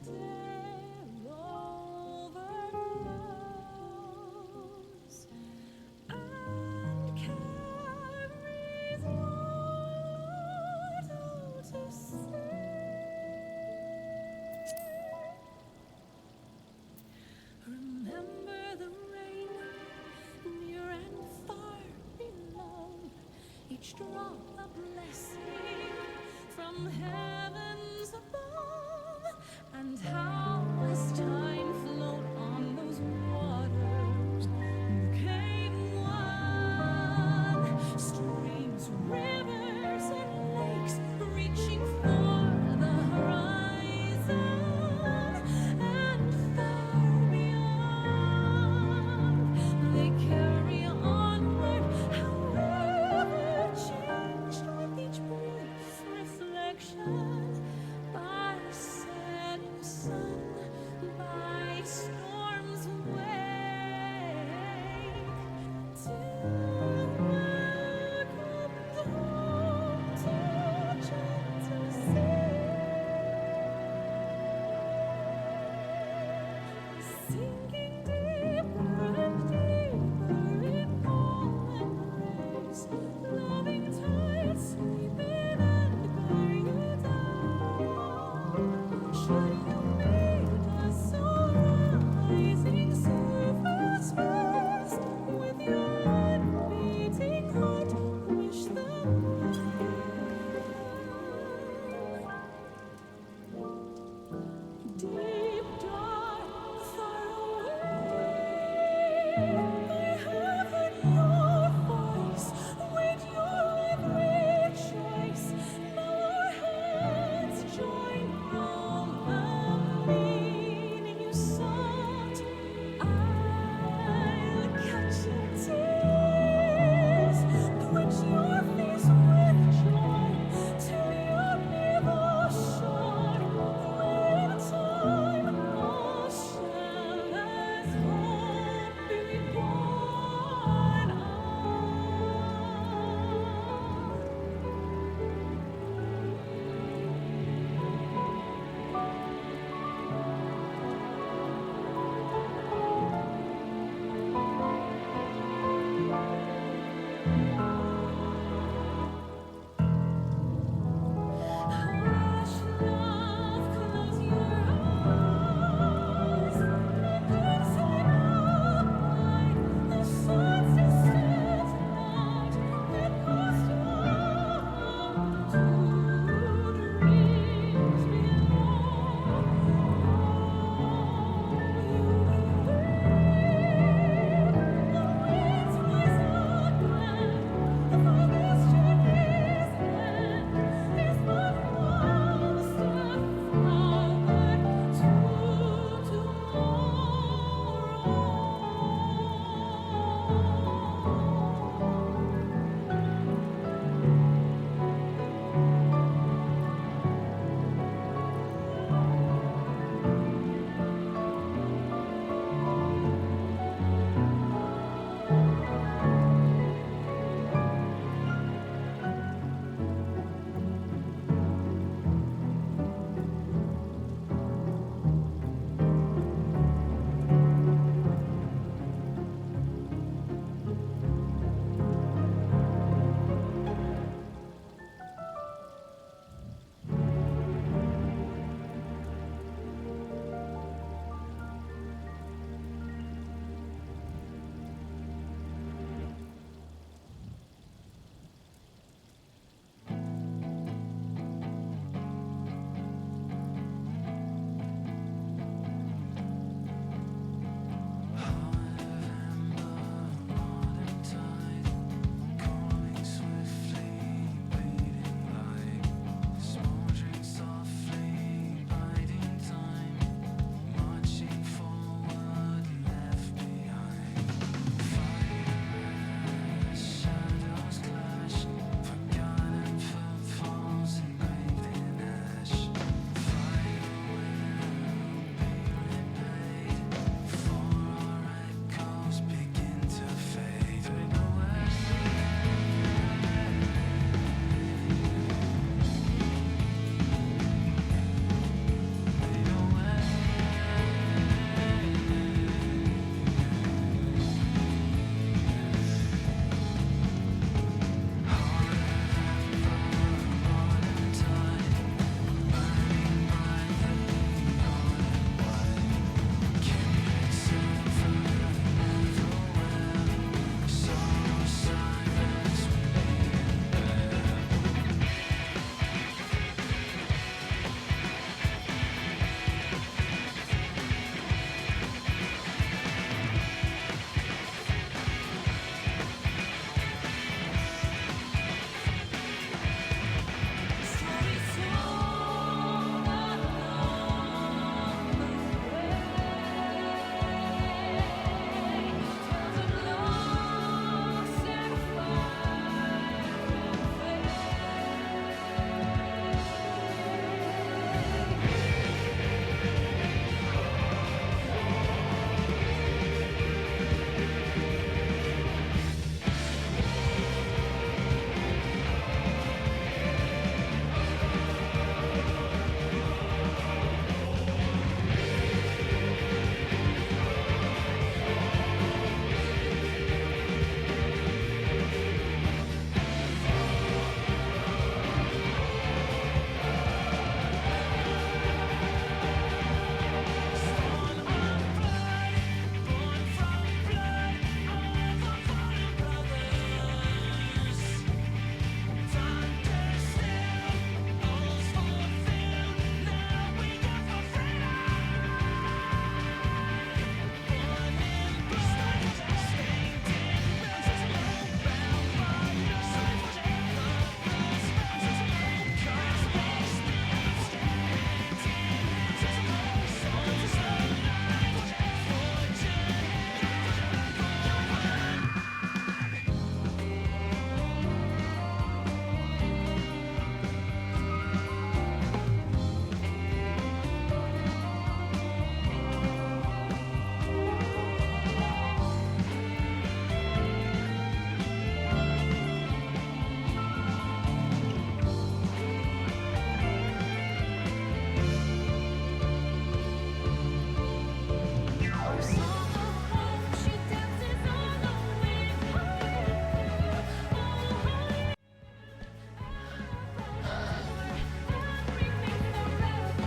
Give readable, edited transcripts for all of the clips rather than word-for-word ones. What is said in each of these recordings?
tale overflows and carries mortal to sea. Remember the rain, near and far below, each drop a blessing from heavens above, and how as time flowed on those waters became one. Streams, rivers, and lakes reaching for the horizon, and far beyond they carry onward, however changed with each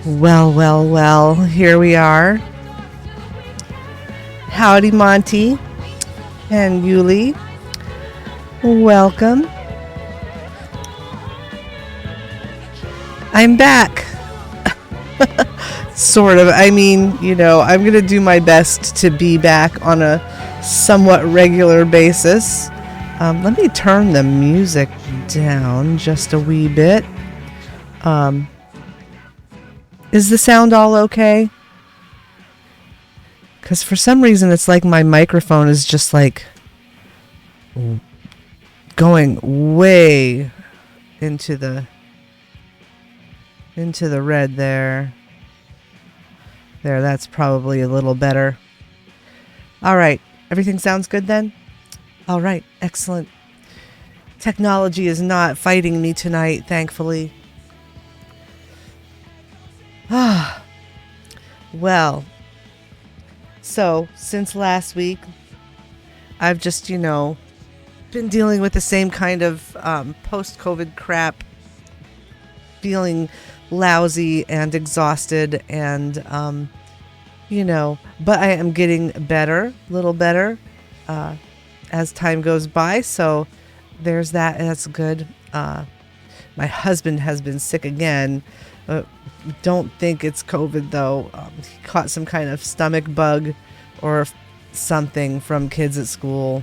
Well, well, well, here we are. Howdy, Monty and Yuli. Welcome. I'm back. Sort of. I mean, I'm going to do my best to be back on a somewhat regular basis. Let me turn the music down just a wee bit. Is the sound all okay? Because for some reason it's like my microphone is just like going way into the red there. There, that's probably a little better. All right, everything sounds good then? All right, excellent. Technology is not fighting me tonight, thankfully. Well, so since last week, I've just, been dealing with the same kind of post-COVID crap, feeling lousy and exhausted and, but I am getting better, a little better as time goes by. So there's that. That's good. My husband has been sick again. Don't think it's COVID though. He caught some kind of stomach bug or something from kids at school.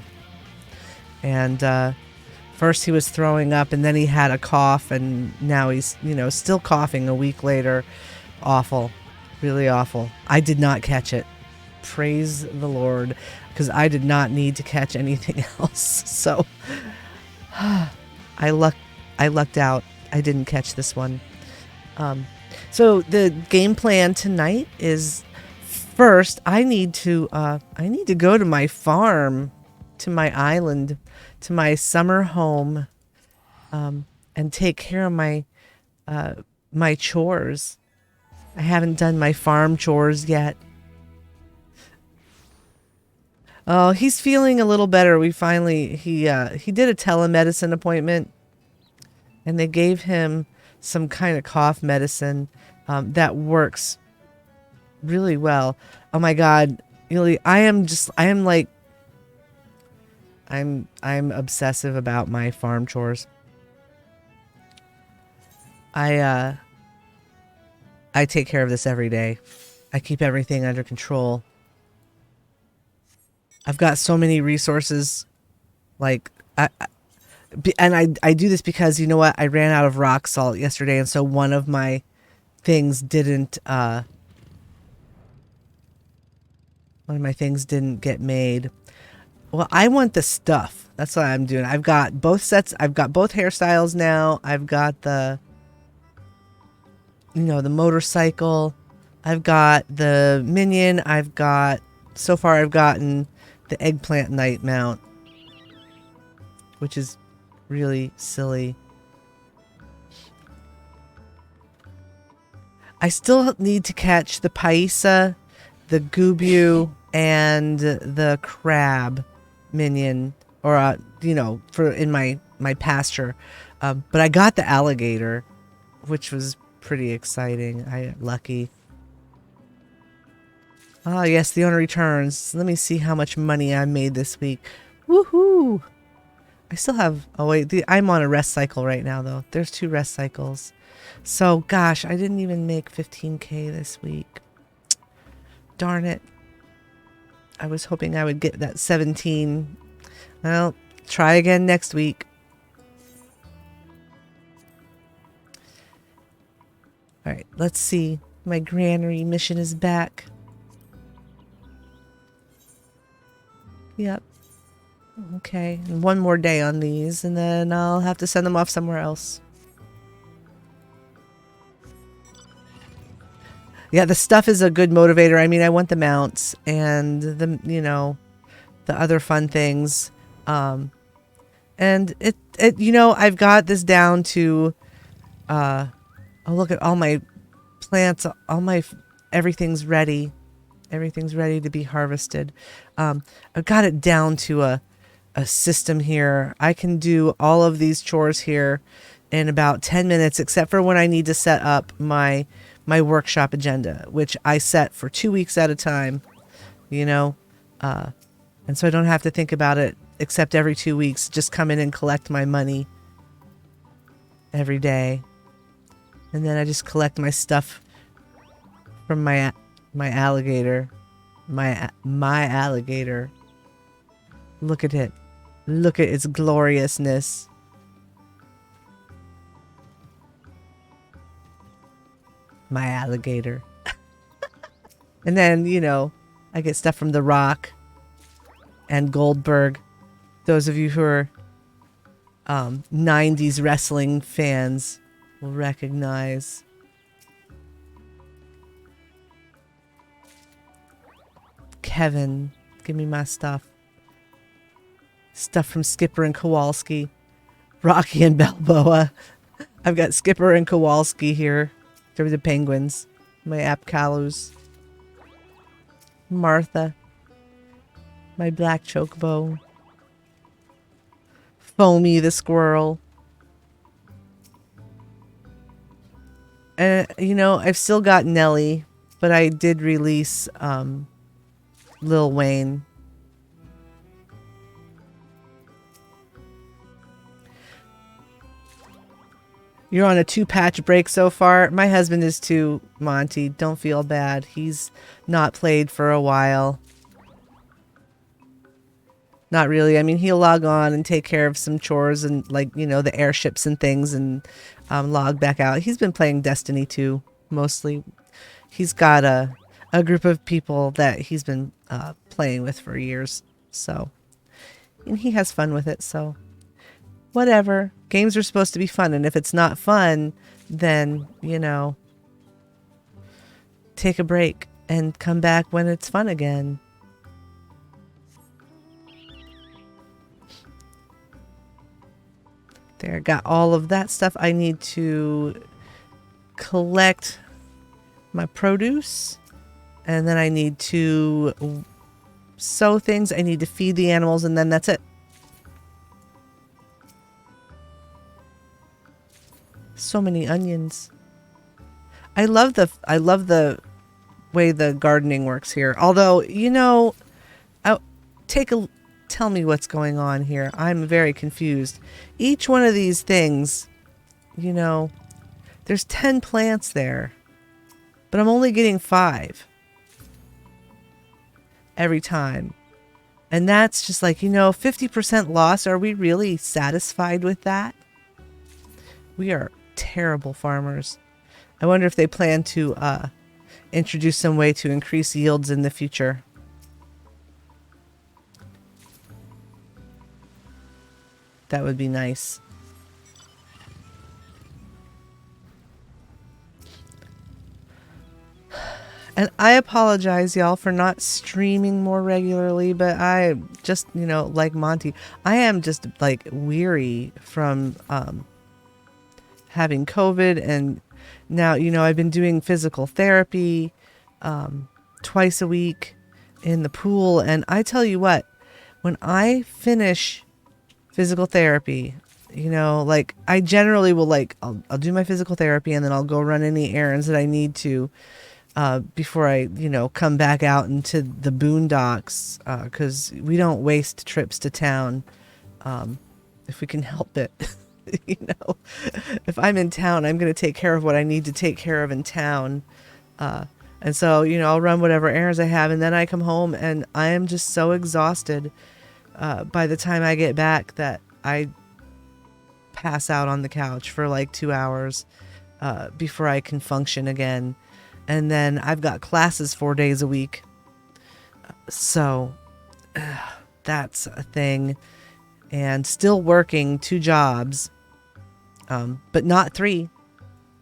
And first he was throwing up and then he had a cough and now he's, still coughing a week later. Awful. Really awful. I did not catch it. Praise the Lord, because I did not need to catch anything else. So I lucked out. I didn't catch this one. So the game plan tonight is first I need to go to my farm, to my island, to my summer home, and take care of my chores. I haven't done my farm chores yet. Oh, he's feeling a little better. He did a telemedicine appointment, and they gave him some kind of cough medicine that works really well. Oh my God, really, I'm obsessive about my farm chores. I take care of this every day. I keep everything under control. I've got so many resources, like I do this because you know what? I ran out of rock salt yesterday, and so one of my things didn't get made. Well, I want the stuff. That's what I'm doing. I've got both sets. I've got both hairstyles now. I've got the motorcycle. I've got the minion. So far I've gotten the eggplant knight mount, which is really silly. I still need to catch the paisa, the gubu, and the crab minion, or for in my pasture. But I got the alligator, which was pretty exciting. I got lucky. Ah, yes, the owner returns. Let me see how much money I made this week. Woohoo! I still have... Oh, wait. I'm on a rest cycle right now, though. There's 2 rest cycles. So, gosh, I didn't even make 15K this week. Darn it. I was hoping I would get that 17. Well, try again next week. All right, let's see. My granary mission is back. Yep. Okay, and one more day on these, and then I'll have to send them off somewhere else. Yeah, the stuff is a good motivator. I mean, I want the mounts and the other fun things. And I've got this down to, oh, look at all my plants, everything's ready. Everything's ready to be harvested. I've got it down to a system here. I can do all of these chores here in about 10 minutes, except for when I need to set up my my workshop agenda, which I set for 2 weeks at a time, you know, and so I don't have to think about it except every 2 weeks. Just come in and collect my money every day, and then I just collect my stuff from my alligator, my alligator. Look at it. Look at its gloriousness. My alligator. And then, you know, I get stuff from The Rock and Goldberg. Those of you who are 90s wrestling fans will recognize. Kevin, give me my stuff. Stuff from Skipper and Kowalski. Rocky and Balboa. I've got Skipper and Kowalski here. They're the penguins. My Apkalus. Martha. My black chocobo. Foamy the squirrel. And, you know, I've still got Nelly, but I did release Lil Wayne. You're on a 2-patch break so far. My husband is too, Monty. Don't feel bad. He's not played for a while. Not really. I mean, he'll log on and take care of some chores and, like, you know, the airships and things, and log back out. He's been playing Destiny 2 mostly. He's got a group of people that he's been playing with for years. So, and he has fun with it. So, whatever. Games are supposed to be fun, and if it's not fun, then, you know, take a break and come back when it's fun again. There, got all of that stuff. I need to collect my produce, and then I need to sow things. I need to feed the animals, and then that's it. So many onions. I love the way the gardening works here. Although, you know, tell me what's going on here. I'm very confused. Each one of these things, you know, there's 10 plants there, but I'm only getting 5 every time. And that's just like, you know, 50% loss. Are we really satisfied with that? We are terrible farmers. I wonder if they plan to introduce some way to increase yields in the future. That would be nice. And I apologize, y'all, for not streaming more regularly, but I just, you know, like Monty, I am just like weary from having COVID, and now, you know, I've been doing physical therapy twice a week in the pool, and I tell you what, when I finish physical therapy, you know, like I generally will, like, I'll do my physical therapy, and then I'll go run any errands that I need to before I, you know, come back out into the boondocks, because we don't waste trips to town if we can help it. You know, if I'm in town, I'm going to take care of what I need to take care of in town. And so, you know, I'll run whatever errands I have, and then I come home and I am just so exhausted by the time I get back that I pass out on the couch for like 2 hours before I can function again. And then I've got classes 4 days a week. So that's a thing. And still working 2 jobs, but not 3.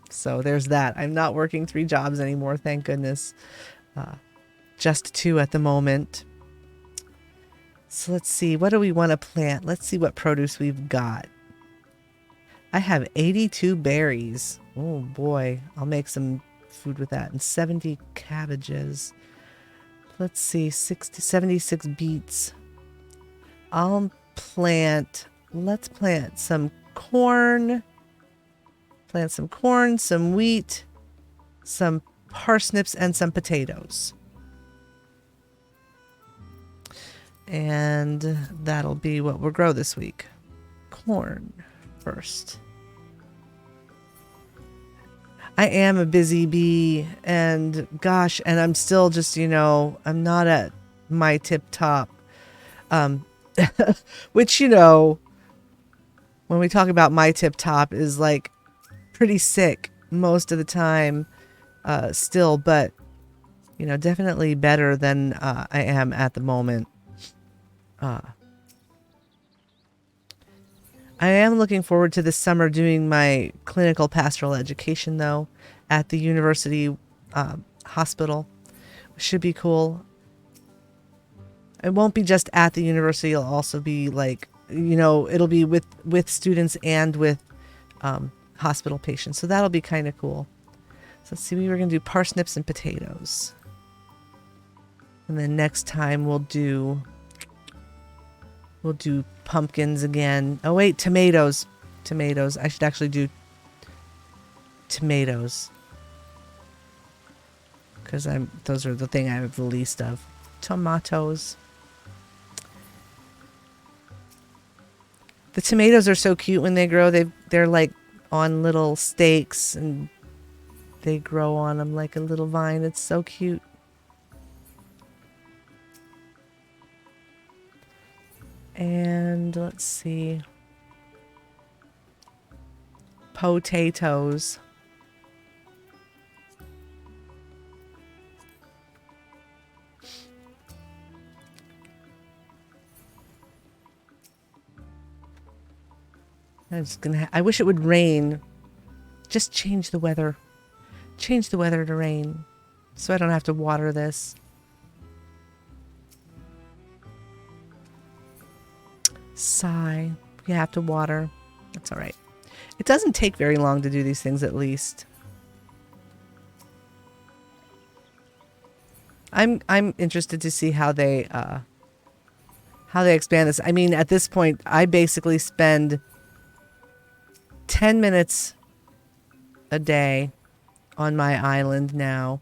So there's that. I'm not working 3 jobs anymore, thank goodness. Just 2 at the moment. So let's see, what do we want to plant? Let's see what produce we've got. I have 82 berries. Oh boy, I'll make some food with that. And 70 cabbages. Let's see, 76 beets. Let's plant some corn. Plant some corn, some wheat, some parsnips, and some potatoes. And that'll be what we'll grow this week. Corn first. I am a busy bee, and gosh, and I'm still just, I'm not at my tip top. Which, when we talk about my tip top is like pretty sick most of the time still, but, definitely better than I am at the moment. I am looking forward to this summer doing my clinical pastoral education, though, at the university hospital. Should be cool. It won't be just at the university. It'll also be like, it'll be with students and with hospital patients. So that'll be kind of cool. So let's see, we were going to do parsnips and potatoes. And then next time we'll do pumpkins again. Oh wait, tomatoes. Tomatoes. I should actually do tomatoes. Because those are the thing I have the least of. Tomatoes. The tomatoes are so cute when they grow. They're like on little stakes and they grow on them like a little vine. It's so cute. And let's see. Potatoes. I wish it would rain. Just change the weather. Change the weather to rain. So I don't have to water this. Sigh. You have to water. That's all right. It doesn't take very long to do these things, at least. I'm interested to see how they expand this. I mean, at this point, I basically spend 10 minutes a day on my island now,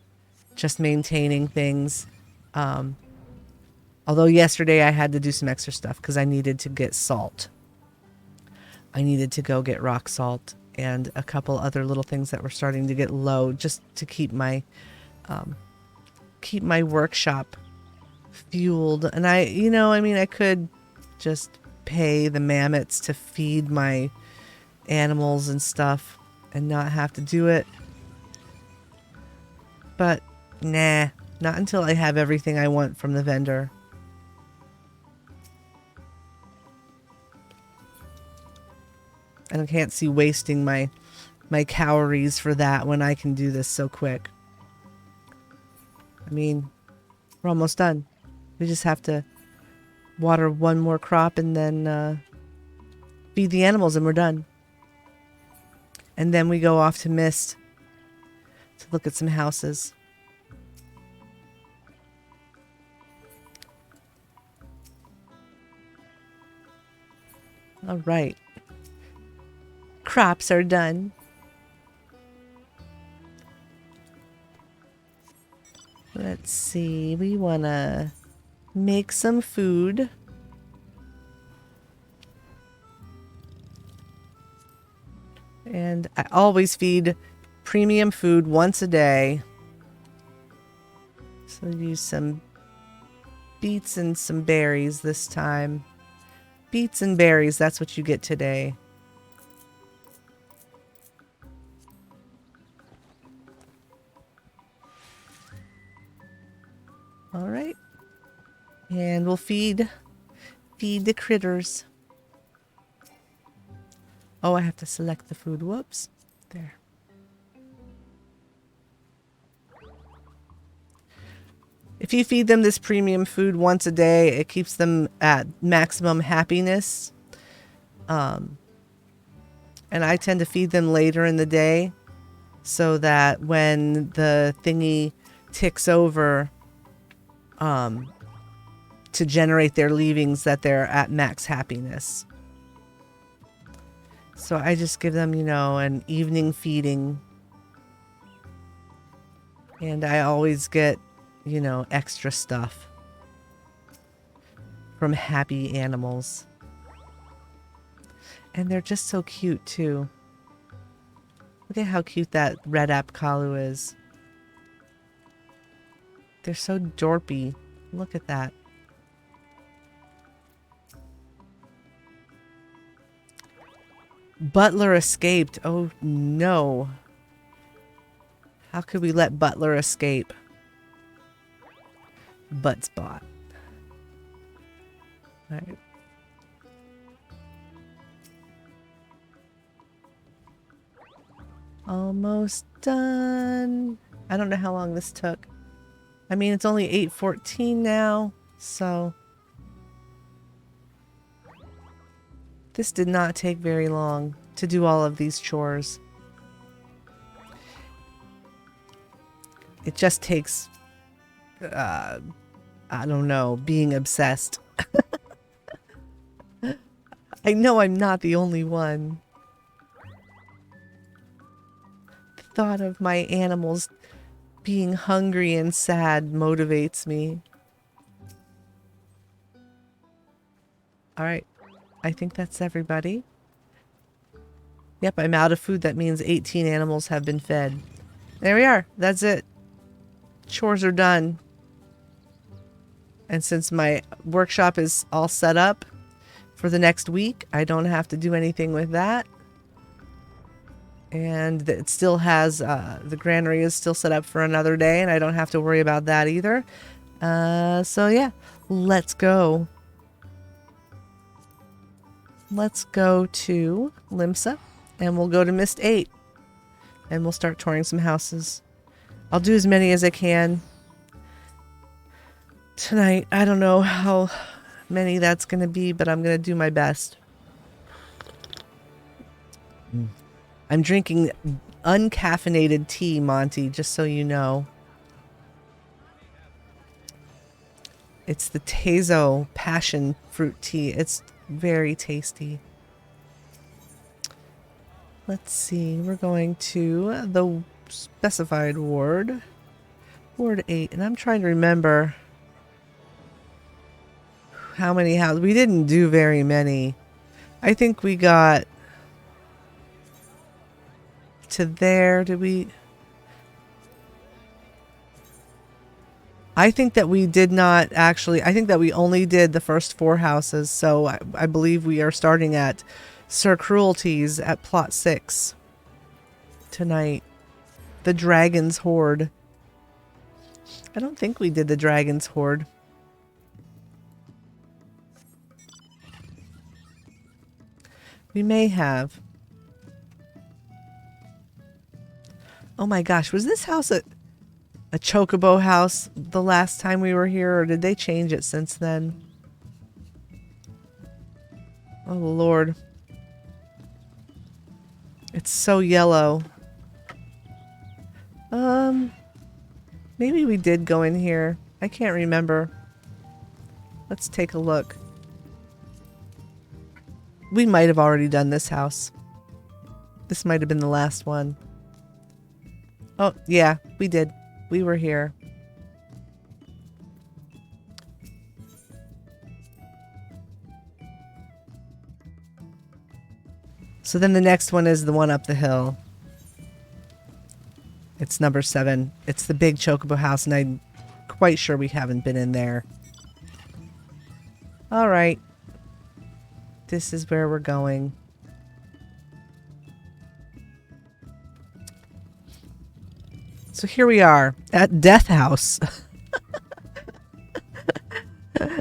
just maintaining things. Although yesterday I had to do some extra stuff because I needed to get salt. I needed to go get rock salt and a couple other little things that were starting to get low, just to keep my workshop fueled. And I could just pay the mammoths to feed my animals and stuff and not have to do it. But nah, not until I have everything I want from the vendor. And I can't see wasting my calories for that when I can do this so quick. I mean, we're almost done. We just have to water one more crop and then feed the animals and we're done. And then we go off to Mist to look at some houses. All right. Crops are done. Let's see. We want to make some food. And I always feed premium food once a day. So use some beets and some berries this time. Beets and berries, that's what you get today. All right. And we'll feed the critters. Oh, I have to select the food. Whoops. There. If you feed them this premium food once a day, it keeps them at maximum happiness. And I tend to feed them later in the day so that when the thingy ticks over to generate their leavings, that they're at max happiness. So I just give them, an evening feeding. And I always get, you know, extra stuff from happy animals. And they're just so cute, too. Look at how cute that red Apkalu is. They're so dorpy. Look at that. Butler escaped. Oh, no. How could we let Butler escape? Butt spot. All right. Almost done. I don't know how long this took. I mean, it's only 8:14 now, so this did not take very long to do all of these chores. It just takes, I don't know, being obsessed. I know I'm not the only one. The thought of my animals being hungry and sad motivates me. All right. I think that's everybody. Yep, I'm out of food. That means 18 animals have been fed. There we are. That's it. Chores are done. And since my workshop is all set up for the next week, I don't have to do anything with that. And it still has, the granary is still set up for another day, and I don't have to worry about that either. So yeah, let's go. Let's go to Limsa, and we'll go to Mist 8. And we'll start touring some houses. I'll do as many as I can tonight. I don't know how many that's going to be, but I'm going to do my best. I'm drinking uncaffeinated tea, Monty, just so you know. It's the Tezo passion fruit tea. It's very tasty. Let's see. We're going to the specified ward. Ward 8. And I'm trying to remember how many houses. We didn't do very many. I think we got to there. Did we? I think that we did not actually. I think that we only did the first 4 houses. So I believe we are starting at Sir Cruelties at plot 6 tonight. The Dragon's Horde. I don't think we did the Dragon's Horde. We may have. Oh my gosh, was this house a chocobo house the last time we were here, or did they change it since then? Oh Lord. It's so yellow. Maybe we did go in here. I can't remember. Let's take a look. We might have already done this house. This might have been the last one. Oh, yeah, we did. We were here. So then the next one is the one up the hill. It's number 7. It's the big chocobo house, and I'm quite sure we haven't been in there. All right. This is where we're going. So here we are at Death House.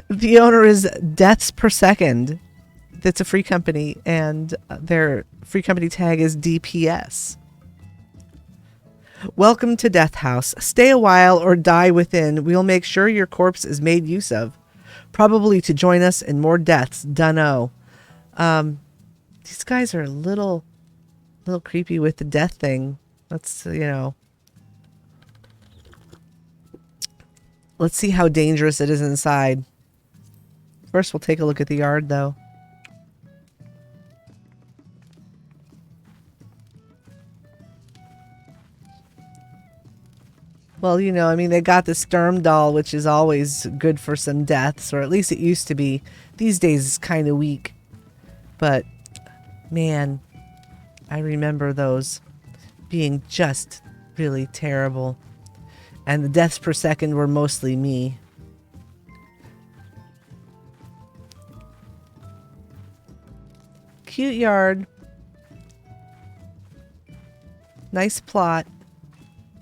The owner is Deaths Per Second. That's a free company, and their free company tag is DPS. Welcome to Death House. Stay a while or die within. We'll make sure your corpse is made use of. Probably to join us in more deaths. Dunno. These guys are a little creepy with the death thing. Let's, you know. Let's see how dangerous it is inside. First, we'll take a look at the yard, though. Well, you know, I mean, they got the Sturm doll, which is always good for some deaths, or at least it used to be. These days it's kind of weak. But, man, I remember those being just really terrible. And the deaths per second were mostly me. Cute yard. Nice plot.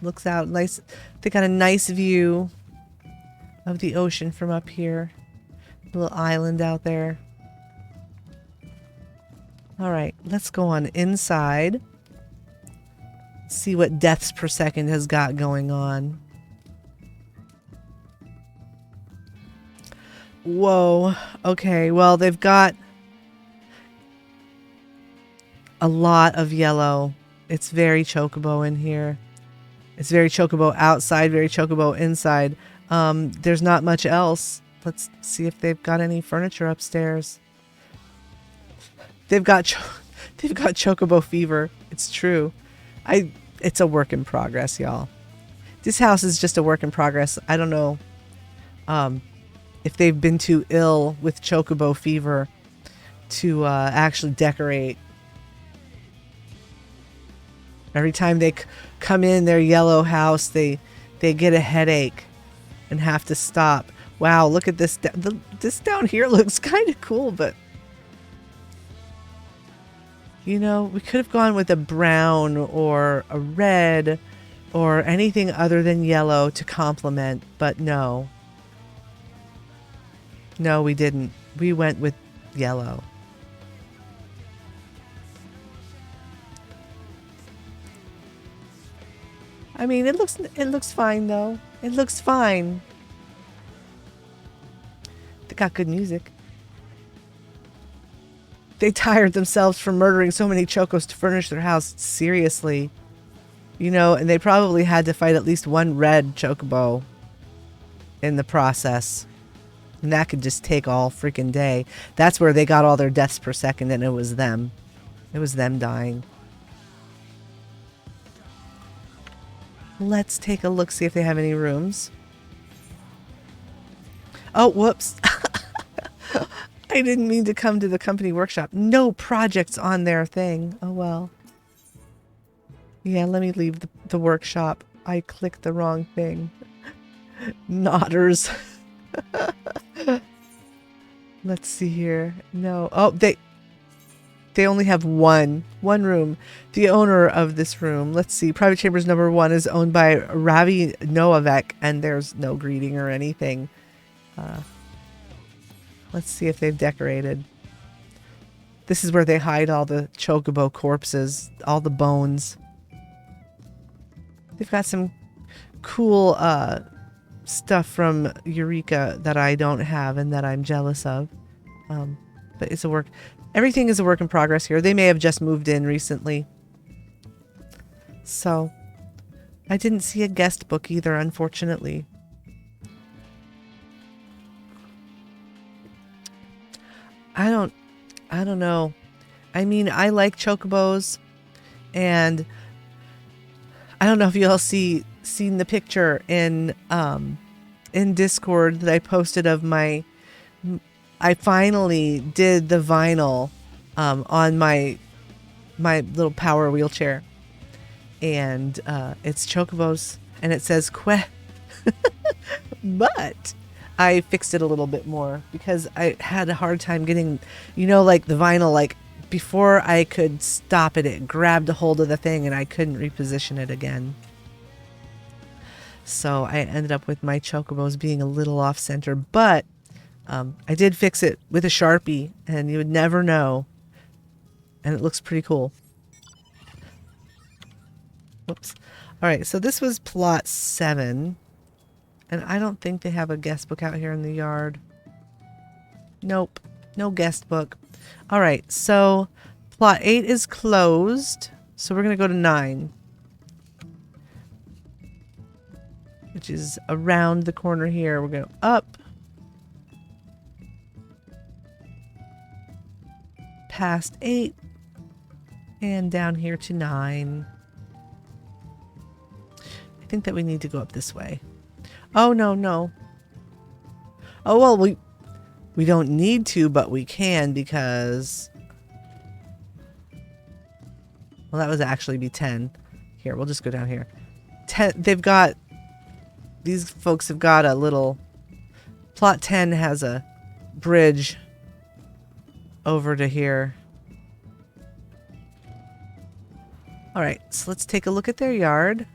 Looks out nice. They got a nice view of the ocean from up here. Little island out there. All right, let's go on inside. See what deaths per second has got going on. Whoa. Okay, well, they've got a lot of yellow. It's very chocobo in here. It's very chocobo outside, very chocobo inside. There's not much else. Let's see if they've got any furniture upstairs. They've got chocobo fever. It's true. It's a work in progress, y'all. This house is just a work in progress. I don't know if they've been too ill with chocobo fever to actually decorate. Every time they come in their yellow house, they get a headache and have to stop. Wow, look at this. This down here looks kind of cool, but you know, we could have gone with a brown or a red or anything other than yellow to complement, but no. No, we didn't. We went with yellow. I mean, it looks fine though. It looks fine. They got good music. They tired themselves from murdering so many chocos to furnish their house. Seriously. You know, and they probably had to fight at least one red chocobo in the process. And that could just take all freaking day. That's where they got all their deaths per second, and it was them. It was them dying. Let's take a look, see if they have any rooms. Oh, whoops. I didn't mean to come to the company workshop. No projects on their thing. Oh, well. Yeah, let me leave the workshop. I clicked the wrong thing. Nodders. Let's see here. No. Oh, they only have one room. The owner of this room, let's see, private chambers number 1 is owned by Ravi Novak, and there's no greeting or anything. Let's see if they've decorated. This is where they hide all the chocobo corpses, all the bones. They've got some cool stuff from Eureka that I don't have and that I'm jealous of. But it's a work. Everything is a work in progress here. They may have just moved in recently. So, I didn't see a guest book either, unfortunately. I don't know. I mean, I like chocobos, and I don't know if you all seen the picture in Discord that I posted of I finally did the vinyl on my little power wheelchair, and it's chocobos, and it says "que," but I fixed it a little bit more because I had a hard time getting, you know, like the vinyl, like before I could stop it, it grabbed a hold of the thing and I couldn't reposition it again. So I ended up with my chocobos being a little off center, but I did fix it with a Sharpie, and you would never know. And it looks pretty cool. Whoops. All right, so this was plot 7. And I don't think they have a guest book out here in the yard. Nope, no guest book. All right, so plot 8 is closed. So we're going to go to 9. Which is around the corner here. We're going up. Past 8 and down here to 9. think that we need to go up this way. Oh, no, no. Oh, well, we don't need to, but we can because... Well, that would actually be 10. Here, we'll just go down here. 10, they've got... These folks have got a little... Plot 10 has a bridge over to here. Alright, so let's take a look at their yard.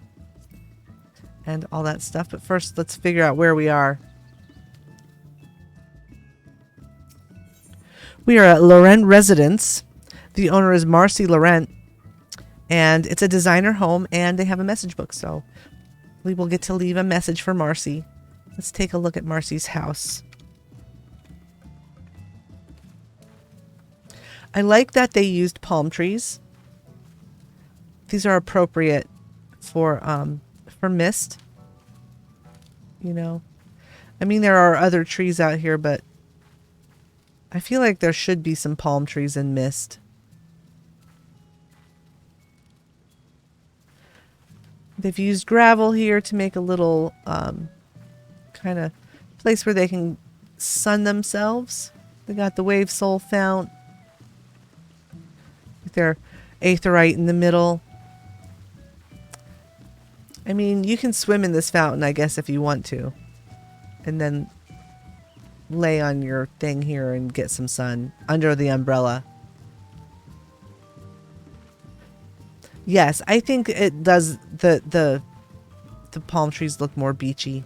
And all that stuff. But first, let's figure out where we are. We are at Laurent Residence. The owner is Marcy Laurent. And it's a designer home, and they have a message book. So we will get to leave a message for Marcy. Let's take a look at Marcy's house. I like that they used palm trees. These are appropriate for mist. You know, I mean, there are other trees out here, but I feel like there should be some palm trees in mist. They've used gravel here to make a little kind of place where they can sun themselves. They got the wave soul fount with their aetheryte in the middle. I mean, you can swim in this fountain, I guess, if you want to. And then lay on your thing here and get some sun under the umbrella. Yes, I think it does. The palm trees look more beachy.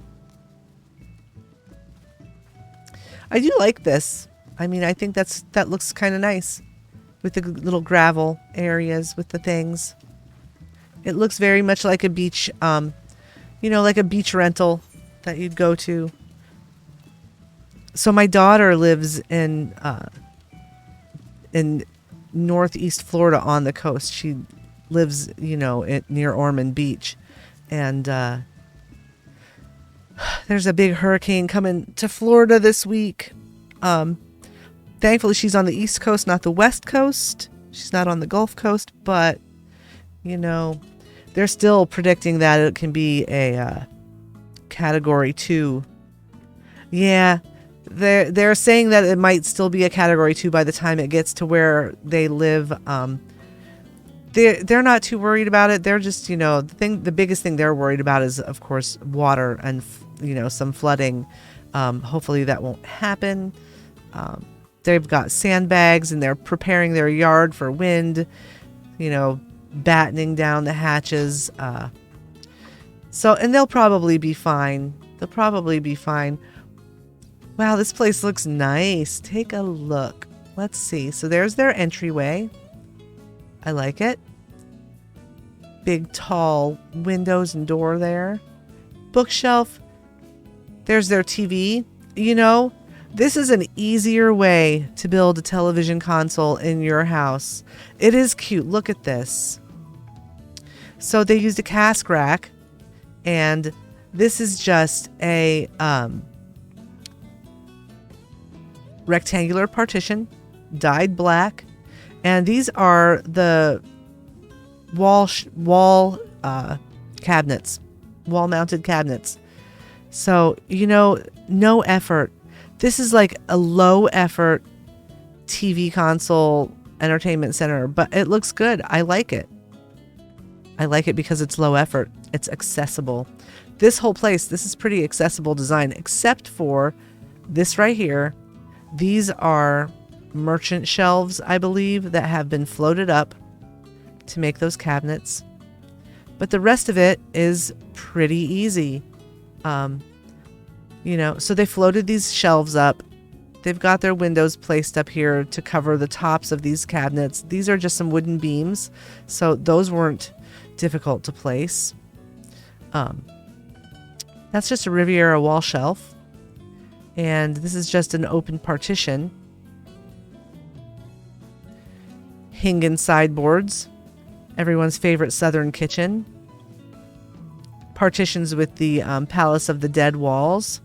I do like this. I mean, I think that looks kind of nice with the little gravel areas with the things. It looks very much like a beach, you know, like a beach rental that you'd go to. So my daughter lives in northeast Florida on the coast. She lives, you know, near Ormond Beach. And there's a big hurricane coming to Florida this week. Thankfully, she's on the East Coast, not the West Coast. She's not on the Gulf Coast, but, you know, they're still predicting that it can be a Category 2. Yeah, they're saying that it might still be a Category 2 by the time it gets to where they live. They're not too worried about it. They're just, you know, the biggest thing they're worried about is, of course, water and, you know, some flooding. Hopefully that won't happen. They've got sandbags and they're preparing their yard for wind, you know, battening down the hatches. And they'll probably be fine. They'll probably be fine. Wow, this place looks nice. Take a look. Let's see. So there's their entryway. I like it. Big, tall windows and door there. Bookshelf. There's their TV. You know, this is an easier way to build a television console in your house. It is cute. Look at this. So they used a cask rack, and this is just a rectangular partition, dyed black, and these are the wall cabinets, wall-mounted cabinets. So, you know, no effort. This is like a low-effort TV console entertainment center, but it looks good. I like it. I like it because it's low effort. It's accessible. This whole place, this is pretty accessible design, except for this right here. These are merchant shelves, I believe, that have been floated up to make those cabinets. But the rest of it is pretty easy. You know, so they floated these shelves up. They've got their windows placed up here to cover the tops of these cabinets. These are just some wooden beams, so those weren't difficult to place. That's just a Riviera wall shelf. And this is just an open partition. Hingen sideboards. Everyone's favorite southern kitchen. Partitions with the Palace of the Dead walls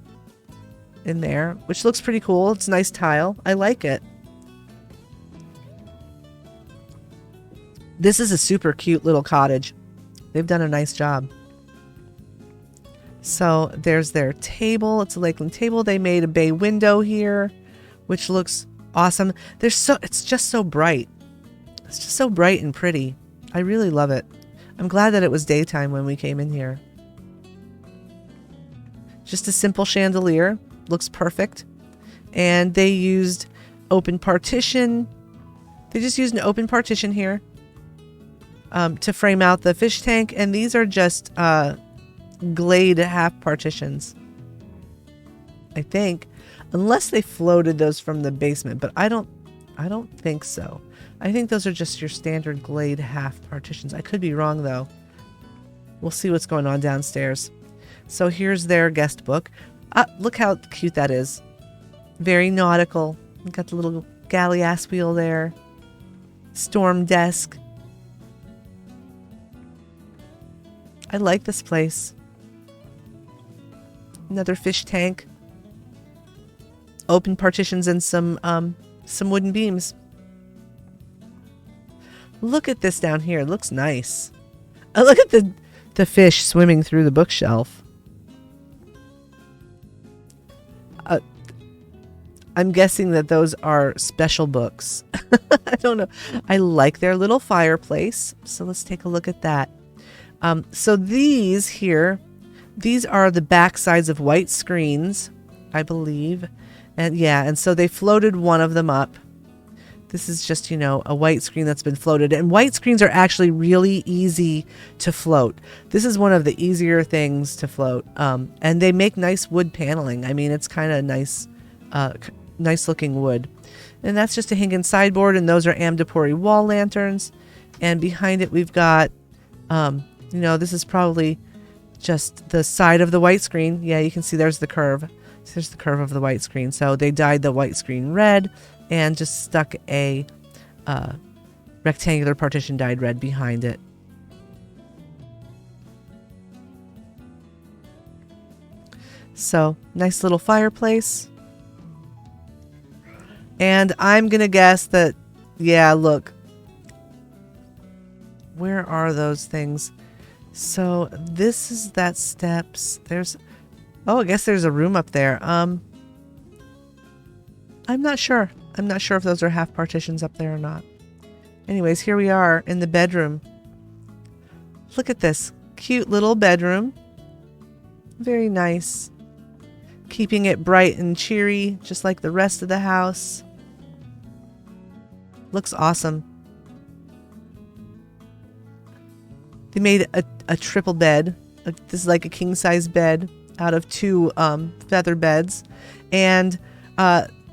in there, which looks pretty cool. It's nice tile. I like it. This is a super cute little cottage. They've done a nice job. So there's their table. It's a Lakeland table. They made a bay window here, which looks awesome. It's just so bright. It's just so bright and pretty. I really love it. I'm glad that it was daytime when we came in here. Just a simple chandelier. Looks perfect. And they used open partition. They just used an open partition here to frame out the fish tank. And these are just glade half partitions, I think, unless they floated those from the basement, but I don't think so. I think those are just your standard glade half partitions. I could be wrong though. We'll see what's going on downstairs. So here's their guest book. Look how cute that is. Very nautical. Got the little galleass wheel there. Storm desk. I like this place. Another fish tank. Open partitions and some wooden beams. Look at this down here. It looks nice. Look at the fish swimming through the bookshelf. I'm guessing that those are special books. I don't know. I like their little fireplace. So let's take a look at that. So these here, these are the back sides of white screens, I believe. And yeah, and so they floated one of them up. This is just, you know, a white screen that's been floated. And white screens are actually really easy to float. This is one of the easier things to float. And they make nice wood paneling. I mean, it's kind of nice, nice looking wood. And that's just a Hinken sideboard. And those are Amdapori wall lanterns. And behind it, we've got, you know, this is probably just the side of the white screen. Yeah, you can see there's the curve. So there's the curve of the white screen. So they dyed the white screen red and just stuck a rectangular partition dyed red behind it. So nice little fireplace. And I'm going to guess that, yeah, look. Where are those things? So this is that steps. There's, oh, I guess there's a room up there. I'm not sure. I'm not sure if those are half partitions up there or not. Anyways, here we are in the bedroom. Look at this cute little bedroom. Very nice. Keeping it bright and cheery, just like the rest of the house. Looks awesome. They made a triple bed. This is like a king-size bed out of two feather beds. And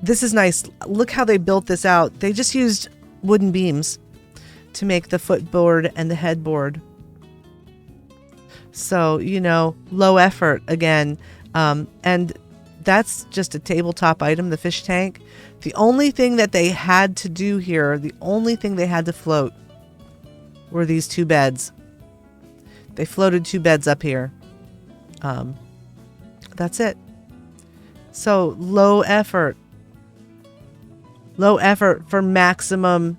this is nice. Look how they built this out. They just used wooden beams to make the footboard and the headboard. So, you know, low effort again. And that's just a tabletop item, the fish tank. The only thing that they had to do here, the only thing they had to float were these two beds. They floated two beds up here. That's it. So low effort. Low effort for maximum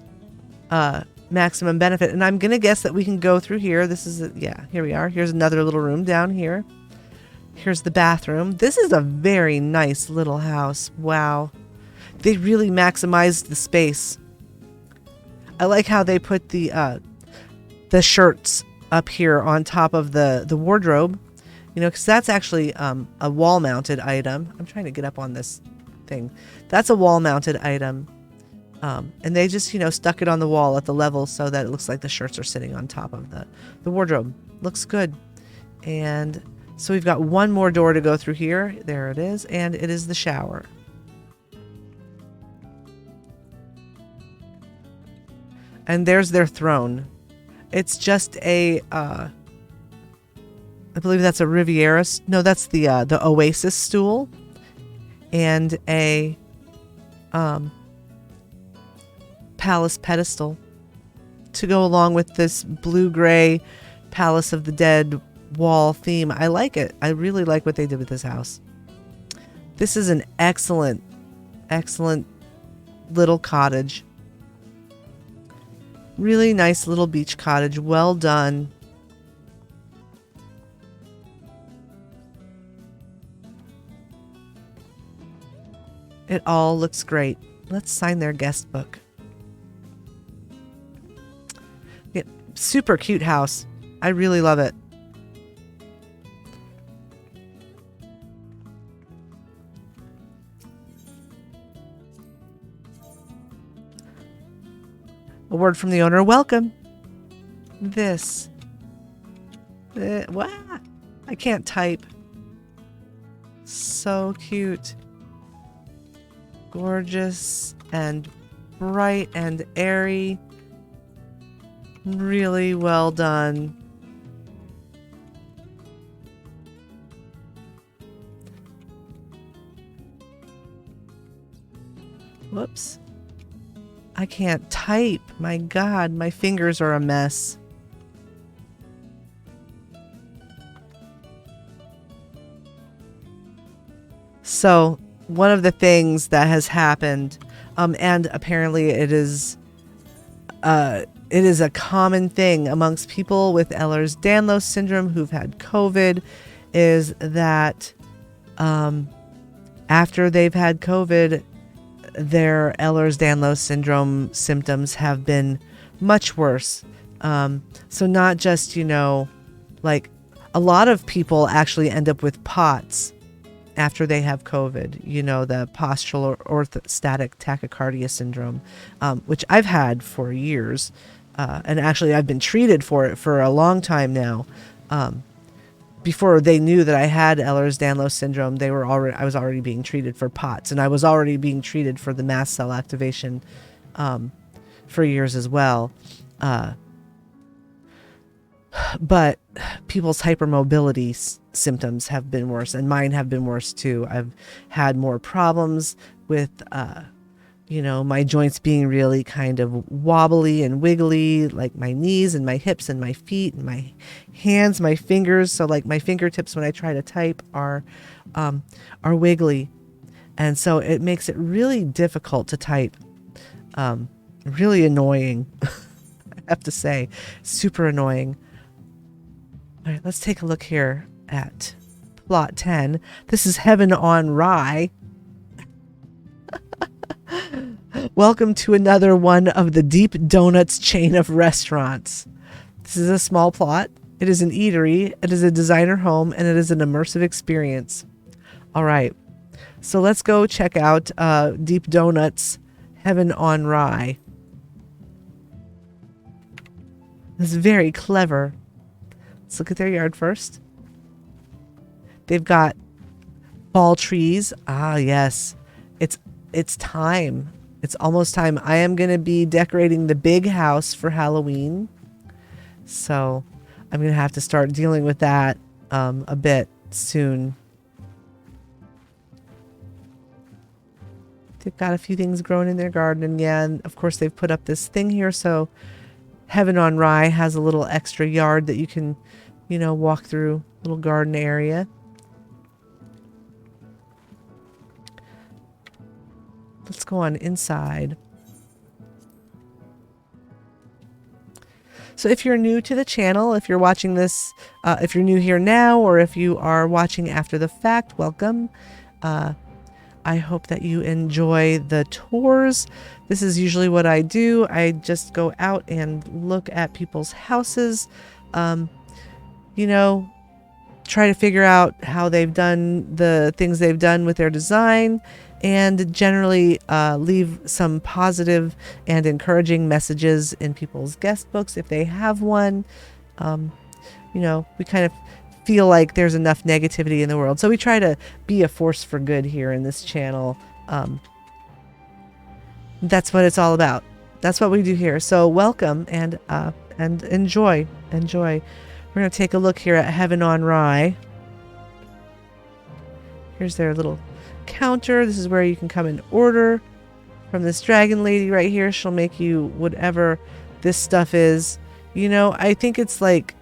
benefit. And I'm going to guess that we can go through here. This is, yeah, here we are. Here's another little room down here. Here's the bathroom. This is a very nice little house. Wow. They really maximized the space. I like how they put the shirts up here on top of the wardrobe. You know, because that's actually a wall-mounted item. I'm trying to get up on this thing. That's a wall-mounted item. And they just, you know, stuck it on the wall at the level so that it looks like the shirts are sitting on top of the wardrobe. Looks good. And so we've got one more door to go through here. There it is. And it is the shower. And there's their throne. It's just a... I believe that's a Riviera. No, that's the Oasis stool, and a palace pedestal to go along with this blue-gray Palace of the Dead wall theme. I like it. I really like what they did with this house. This is an excellent, excellent little cottage. Really nice little beach cottage. Well done. It all looks great. Let's sign their guest book. Yeah, super cute house. I really love it. A word from the owner. Welcome. This. Wow. I can't type. So cute. Gorgeous and bright and airy. Really well done. Whoops. I can't type. My God, my fingers are a mess. So, one of the things that has happened, and apparently it is a common thing amongst people with Ehlers-Danlos syndrome who've had COVID, is that after they've had COVID, their Ehlers-Danlos syndrome symptoms have been much worse. So not just, like a lot of people actually end up with POTS after they have COVID, the postural orthostatic tachycardia syndrome, which I've had for years. And actually I've been treated for it for a long time now. Before they knew that I had Ehlers-Danlos syndrome, I was already being treated for POTS, and I was already being treated for the mast cell activation for years as well. But people's hypermobility symptoms have been worse, and mine have been worse too. I've had more problems with my joints being really kind of wobbly and wiggly, like my knees and my hips and my feet and my hands, my fingers. So like my fingertips when I try to type are wiggly. And so it makes it really difficult to type. Really annoying, I have to say. Super annoying. All right, let's take a look here at plot 10. This is Heaven on Rye. Welcome to another one of the Deep Donuts chain of restaurants. This is a small plot. It is an eatery. It is a designer home, and it is an immersive experience. All right. So let's go check out Deep Donuts Heaven on Rye. It's very clever. Let's look at their yard first. They've got fall trees. Ah, yes. It's time. It's almost time. I am going to be decorating the big house for Halloween. So I'm going to have to start dealing with that a bit soon. They've got a few things growing in their garden. And yeah, and of course they've put up this thing here. So Heaven on Rye has a little extra yard that you can, walk through, little garden area. Let's go on inside. So if you're new to the channel, if you're watching this, if you're new here now, or if you are watching after the fact, welcome. I hope that you enjoy the tours. This is usually what I do. I just go out and look at people's houses, try to figure out how they've done the things they've done with their design, and generally leave some positive and encouraging messages in people's guest books if they have one. We kind of feel like there's enough negativity in the world, so we try to be a force for good here in this channel. That's what it's all about. That's what we do here. So welcome and enjoy. We're going to take a look here at Heaven on Rye. Here's their little counter. This is where you can come and order from this dragon lady right here. She'll make you whatever this stuff is. I think it's like,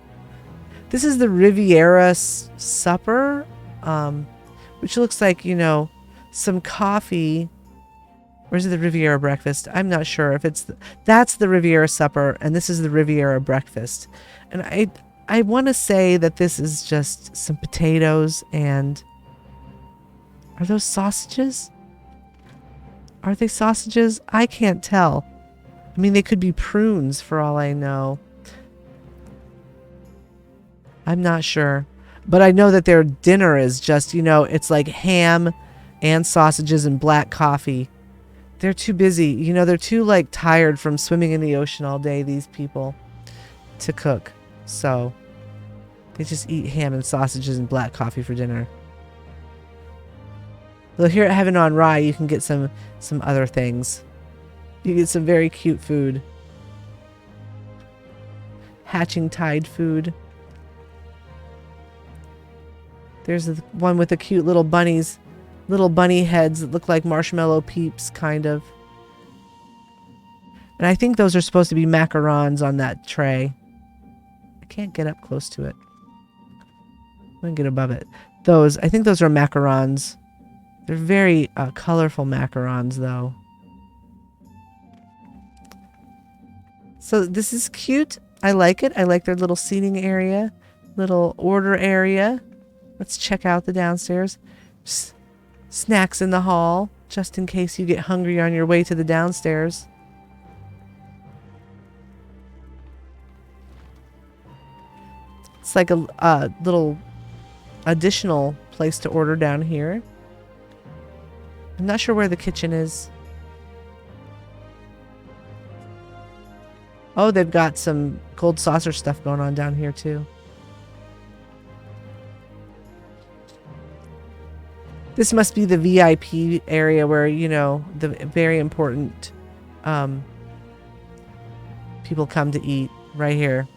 this is the Riviera supper, which looks like, some coffee. Or is it the Riviera breakfast? I'm not sure if that's the Riviera supper, and this is the Riviera breakfast. And I want to say that this is just some potatoes and, are those sausages? Are they sausages? I can't tell. I mean, they could be prunes for all I know. I'm not sure. But I know that their dinner is just, you know, it's like ham and sausages and black coffee. They're too busy. You know, they're too, like, tired from swimming in the ocean all day, these people, to cook. So they just eat ham and sausages and black coffee for dinner. Well, here at Heaven on Rye, you can get some other things. You get some very cute food. Hatching Tide food. There's the one with the cute little bunnies. Little bunny heads that look like marshmallow peeps, kind of. And I think those are supposed to be macarons on that tray. I can't get up close to it. I'm going to get above it. I think those are macarons. They're very colorful macarons, though. So this is cute. I like it. I like their little seating area, little order area. Let's check out the downstairs. Snacks in the hall, just in case you get hungry on your way to the downstairs. It's like a little additional place to order down here. I'm not sure where the kitchen is. Oh, they've got some gold saucer stuff going on down here too. This must be the VIP area where, you know, the very important people come to eat right here.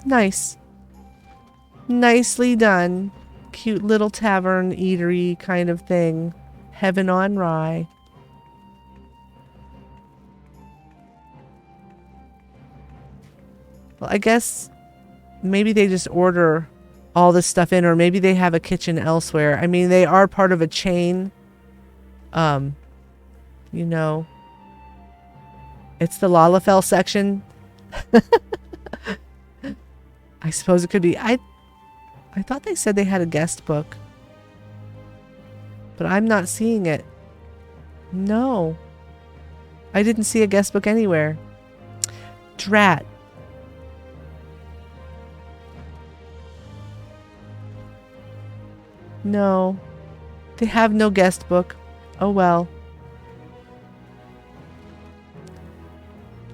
Nice. Nicely done. Cute little tavern eatery kind of thing. Heaven on Rye. Well, I guess maybe they just order all this stuff in, or maybe they have a kitchen elsewhere. I mean, they are part of a chain. You know, it's the Lalafell section. I suppose it could be. I thought they said they had a guest book, but I'm not seeing it. No, I didn't see a guest book anywhere. Drat. No, they have no guest book. Oh well.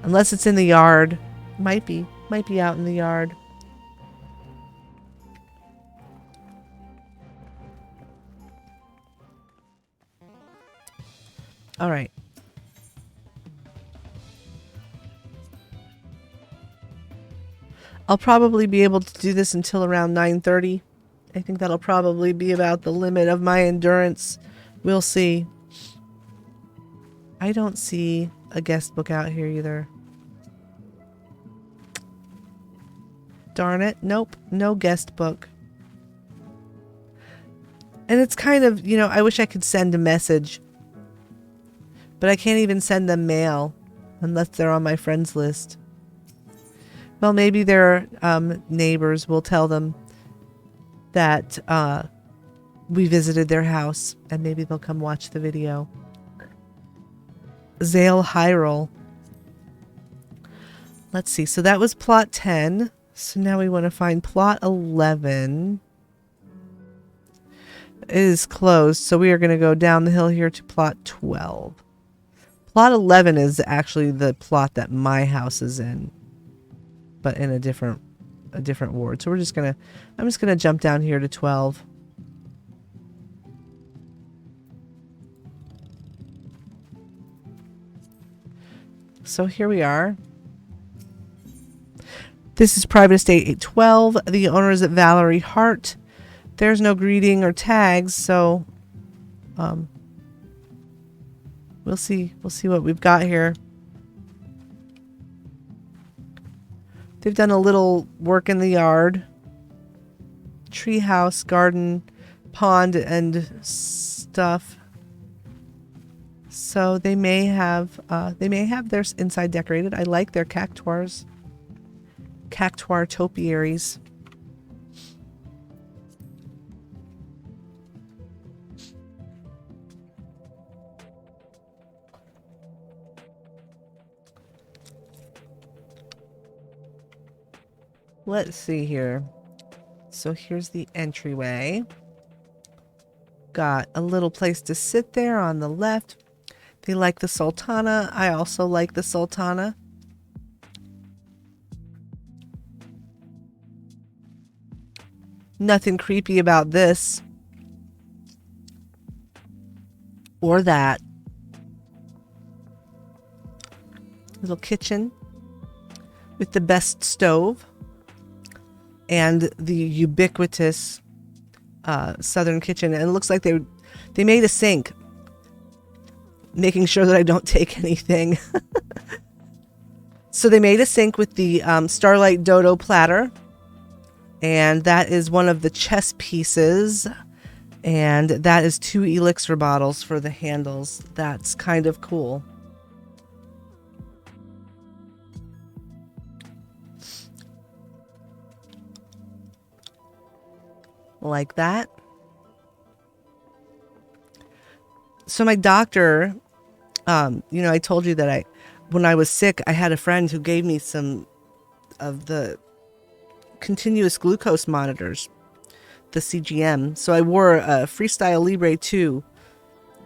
Unless it's in the yard. Might be out in the yard. All right. I'll probably be able to do this until around 9:30. I think that'll probably be about the limit of my endurance. We'll see. I don't see a guest book out here either. Darn it. Nope. No guest book. And it's kind of, you know, I wish I could send a message. But I can't even send them mail unless they're on my friends list. Well, maybe their neighbors will tell them that we visited their house, and maybe they'll come watch the video. Zale Hyrule. Let's see. So that was plot 10. So now we want to find plot 11. It is closed, so we are going to go down the hill here to plot 12. Plot 11 is actually the plot that my house is in, but in a different ward. So I'm just gonna jump down here to 12. So here we are. This is Private Estate 812. The owner is at Valerie Hart. There's no greeting or tags, so we'll see what we've got here. They've done a little work in the yard. Treehouse, garden, pond, and stuff. So they may have their inside decorated. I like their cactuars. Cactuar topiaries. Let's see here. So here's the entryway. Got a little place to sit there on the left. They like the sultana. I also like the sultana. Nothing creepy about this or that. Little kitchen with the best stove and the ubiquitous southern kitchen. And it looks like they made a sink, making sure that I don't take anything. So they made a sink with the Starlight Dodo platter. And that is one of the chess pieces. And that is 2 elixir bottles for the handles. That's kind of cool. Like that. So my doctor, I told you that when I was sick, I had a friend who gave me some of the continuous glucose monitors, the CGM. So I wore a Freestyle Libre 2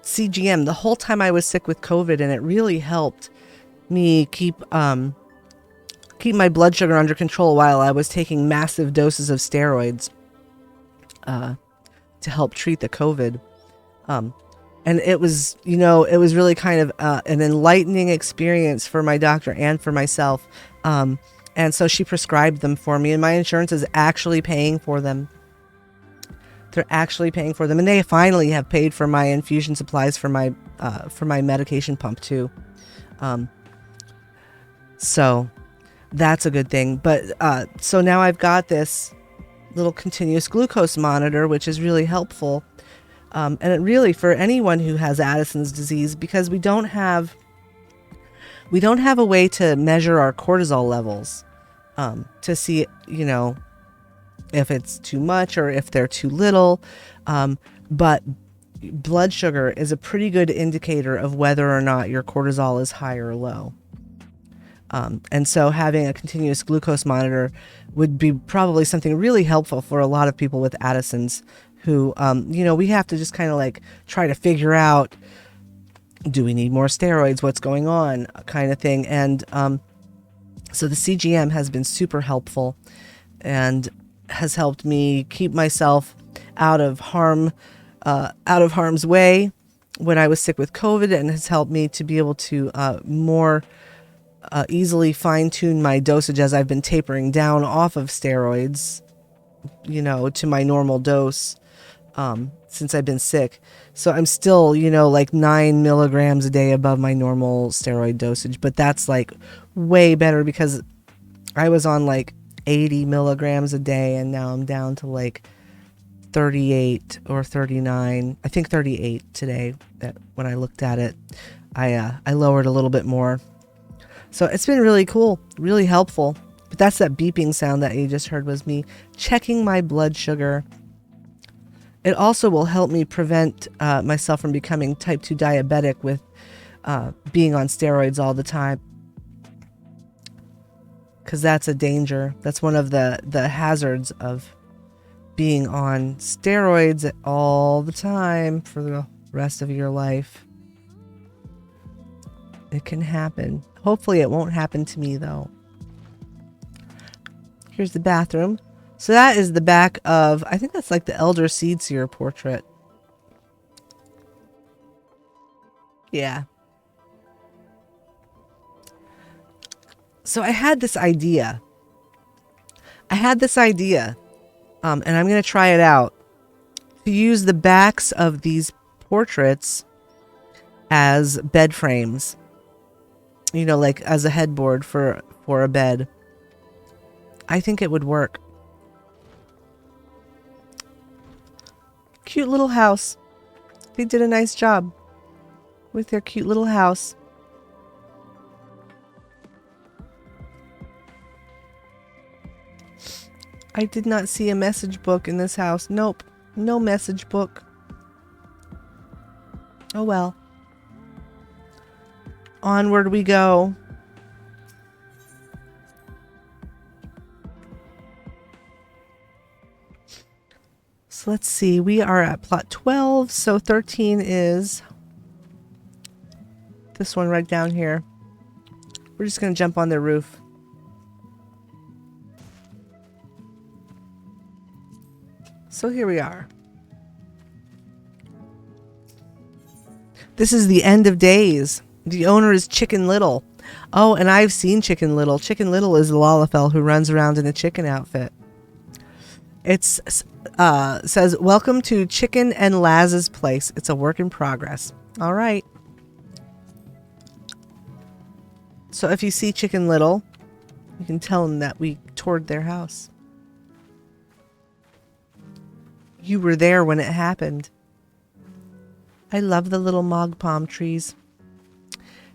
CGM the whole time I was sick with COVID, and it really helped me keep my blood sugar under control while I was taking massive doses of steroids to help treat the COVID. And it was really kind of an enlightening experience for my doctor and for myself. And so she prescribed them for me, and my insurance is actually paying for them. They're actually paying for them, and they finally have paid for my infusion supplies for my medication pump too. So that's a good thing. But so now I've got this little continuous glucose monitor, which is really helpful. And it really, for anyone who has Addison's disease, because we don't have a way to measure our cortisol levels to see, if it's too much or if they're too little. But blood sugar is a pretty good indicator of whether or not your cortisol is high or low. And so having a continuous glucose monitor would be probably something really helpful for a lot of people with Addison's who, we have to just kind of like try to figure out, do we need more steroids? What's going on? Kind of thing. And so the CGM has been super helpful and has helped me keep myself out of harm's way when I was sick with COVID, and has helped me to be able to more easily fine-tune my dosage as I've been tapering down off of steroids, to my normal dose since I've been sick. So I'm still, like 9 milligrams a day above my normal steroid dosage, but that's like way better because I was on like 80 milligrams a day, and now I'm down to like 38 or 39. I think 38 today. When I looked at it, I lowered a little bit more. So it's been really cool, really helpful. But that's that beeping sound that you just heard was me checking my blood sugar. It also will help me prevent myself from becoming type 2 diabetic with being on steroids all the time. Because that's a danger. That's one of the hazards of being on steroids all the time for the rest of your life. It can happen. Hopefully it won't happen to me though. Here's the bathroom. So that is the back of, I think that's like the Elder Seedseer portrait. Yeah. So I had this idea. And I'm going to try it out. To use the backs of these portraits as bed frames. Like as a headboard for a bed. I think it would work. Cute little house. They did a nice job with their cute little house. I did not see a message book in this house. Nope. No message book. Oh well. Onward we go. So let's see. We are at plot 12. So 13 is this one right down here. We're just going to jump on their roof. So here we are. This is the end of days. The owner is Chicken Little. Oh, and I've seen Chicken Little. Chicken Little is the Lalafell who runs around in a chicken outfit. It's says, welcome to Chicken and Laz's place. It's a work in progress. All right. So if you see Chicken Little, you can tell him that we toured their house. You were there when it happened. I love the little mog palm trees.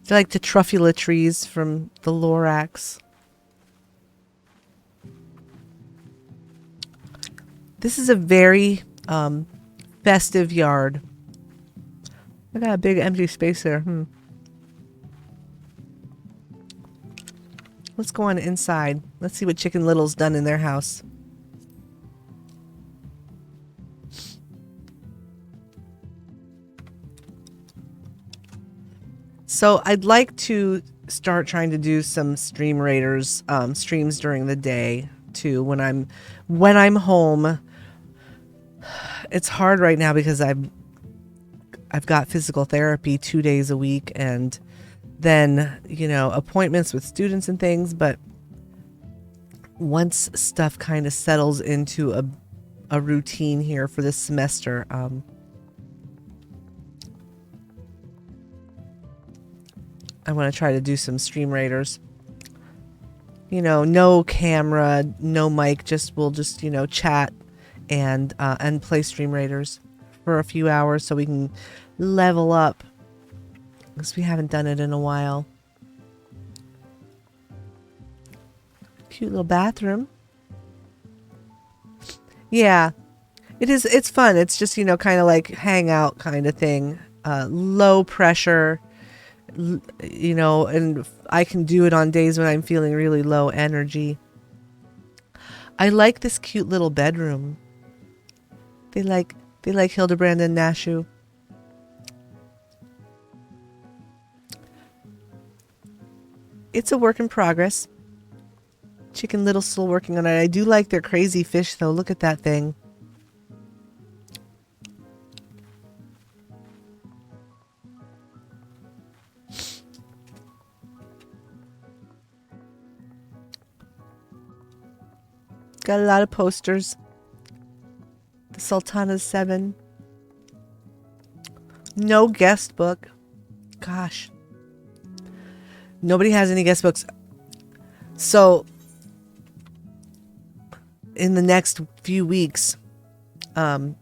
They're like the truffula trees from the Lorax. This is a very festive yard. I got a big empty space there. Let's go on inside. Let's see what Chicken Little's done in their house. So I'd like to start trying to do some stream raiders streams during the day too when I'm home. It's hard right now because I've got physical therapy 2 days a week and then, you know, appointments with students and things, but once stuff kind of settles into a routine here for this semester, I want to try to do some stream raiders. You know, no camera, no mic, we'll just, you know, chat and play stream raiders for a few hours so we can level up because we haven't done it in a while. Cute little bathroom. Yeah, it is. It's fun. It's just, you know, kind of like hangout kind of thing. Low pressure. You know, and I can do it on days when I'm feeling really low energy. I like this cute little bedroom. They like Hildebrand and Nashu. It's a work in progress. Chicken Little's still working on it. I do like their crazy fish though. Look at that thing. Got a lot of posters. The Sultana's 7. No guest book. Gosh. Nobody has any guest books. So, in the next few weeks, yeah,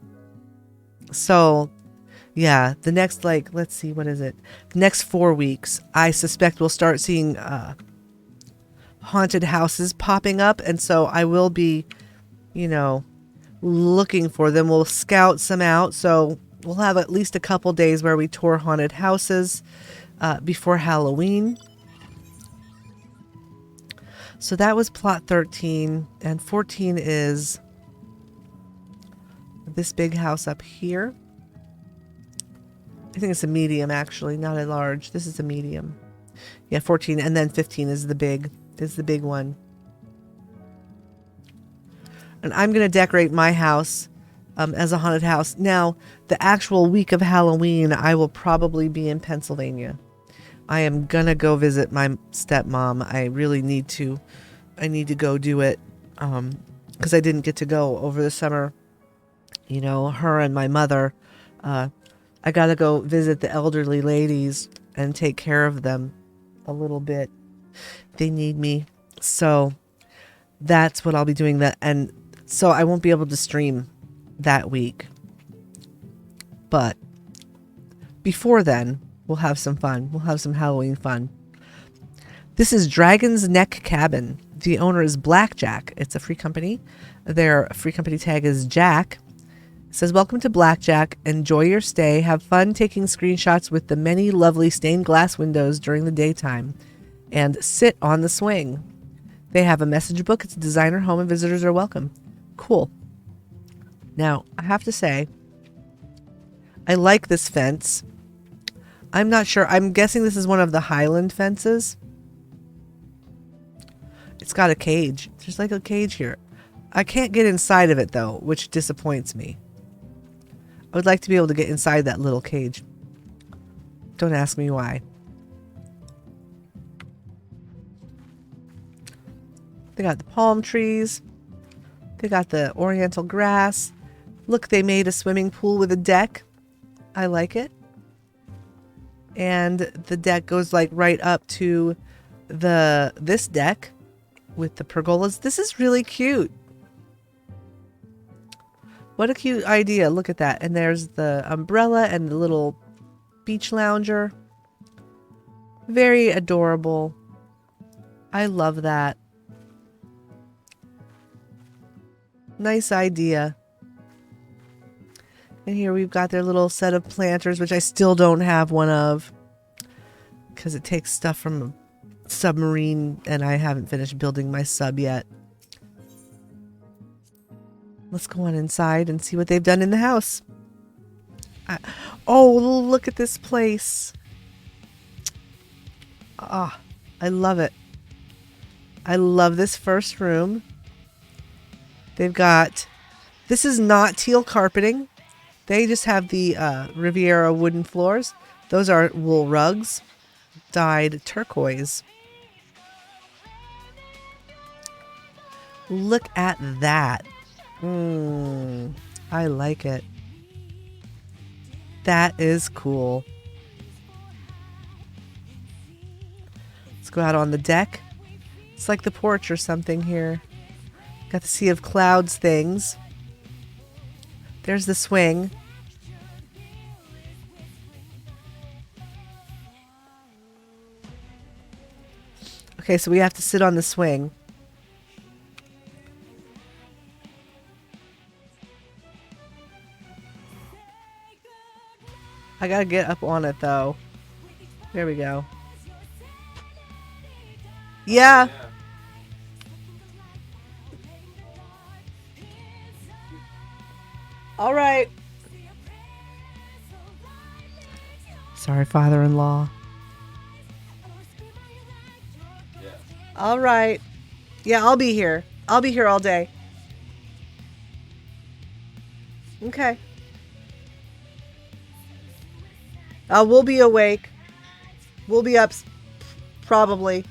the next, like, let's see, what is it? Next 4 weeks, I suspect we'll start seeing, haunted houses popping up, and so I will be, you know, looking for them. We'll scout some out, so we'll have at least a couple days where we tour haunted houses before Halloween. So that was plot 13, and 14 is this big house up here. I think it's a medium, actually, not a large. This is a medium. Yeah, 14, and then 15 is the big one. And I'm going to decorate my house as a haunted house. Now, the actual week of Halloween, I will probably be in Pennsylvania. I am going to go visit my stepmom. I really need to. I need to go do it because I didn't get to go over the summer. You know, her and my mother. I got to go visit the elderly ladies and take care of them a little bit. They need me. So that's what I'll be doing. And so I won't be able to stream that week. But before then, we'll have some fun. We'll have some Halloween fun. This is Dragon's Neck Cabin. The owner is Blackjack. It's a free company. Their free company tag is Jack. It says, welcome to Blackjack. Enjoy your stay. Have fun taking screenshots with the many lovely stained glass windows during the daytime. And sit on the swing. They have a message book. It's a designer home and visitors are welcome. Cool. Now, I have to say, I like this fence. I'm not sure. I'm guessing this is one of the Highland fences. It's got a cage. There's like a cage here. I can't get inside of it though, which disappoints me. I would like to be able to get inside that little cage. Don't ask me why. They got the palm trees. They got the oriental grass. Look, they made a swimming pool with a deck. I like it. And the deck goes like right up to this deck with the pergolas. This is really cute. What a cute idea. Look at that. And there's the umbrella and the little beach lounger. Very adorable. I love that. Nice idea. And here we've got their little set of planters, which I still don't have one of because it takes stuff from a submarine and I haven't finished building my sub yet. Let's go on inside and see what they've done in the house. Oh, look at this place. Ah, I love it. I love this first room. They've got, this is not teal carpeting. They just have the Riviera wooden floors. Those are wool rugs, dyed turquoise. Look at that. I like it. That is cool. Let's go out on the deck. It's like the porch or something here. Got the Sea of Clouds things. There's the swing. Okay, so we have to sit on the swing. I gotta get up on it though. There we go. Yeah. All right. Sorry, father-in-law. Yeah. All right. Yeah, I'll be here. I'll be here all day. Okay. We'll be awake. We'll be up probably.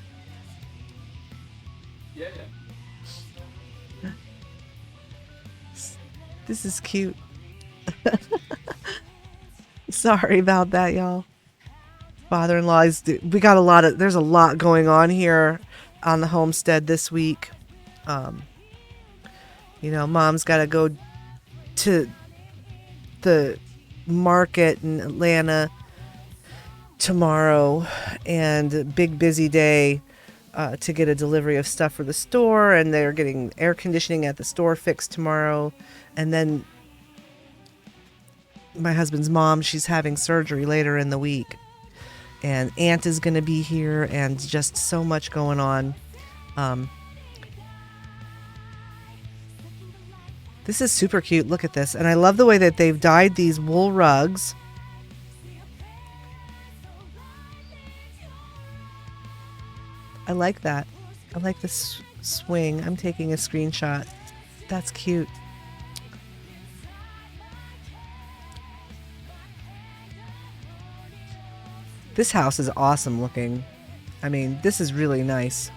Yeah. This is cute. Sorry about that, y'all. Father-in-law is, we got there's a lot going on here on the homestead this week. You know, mom's got to go to the market in Atlanta tomorrow, and a big busy day to get a delivery of stuff for the store, and they're getting air conditioning at the store fixed tomorrow. And then my husband's mom, she's having surgery later in the week, and aunt is going to be here, and just so much going on. This is super cute. Look at this. And I love the way that they've dyed these wool rugs. I like that. I like this swing. I'm taking a screenshot. That's cute. This house is awesome looking. I mean, this is really nice.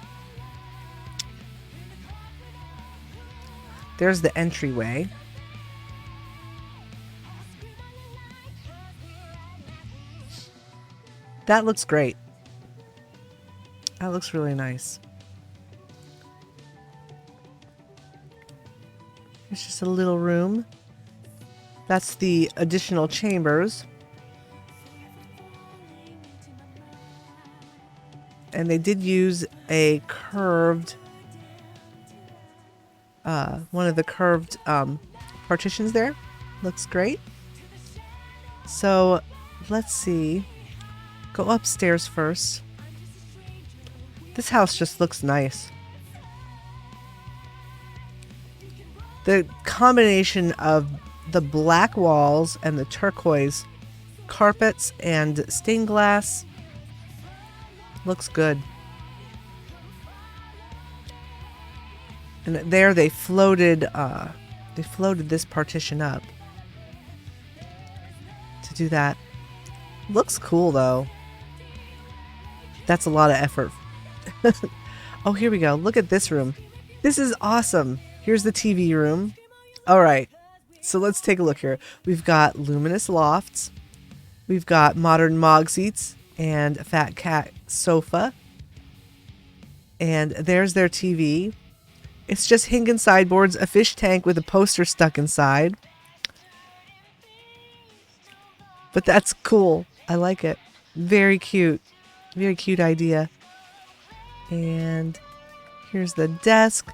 There's the entryway. That looks great. That looks really nice. It's just a little room. That's the additional chambers. And they did use a curved, one of the curved partitions there. Looks great. So let's see. Go upstairs first. This house just looks nice. The combination of the black walls and the turquoise carpets and stained glass looks good. And there they floated this partition up to do that. Looks cool though. That's a lot of effort. Oh, here we go. Look at this room. This is awesome. Here's the TV room. All right. So let's take a look here. We've got luminous lofts. We've got modern Mog seats and a fat cat sofa. And there's their TV. It's just Hinken sideboards, a fish tank with a poster stuck inside. But that's cool. I like it. Very cute. Very cute idea. And here's the desk.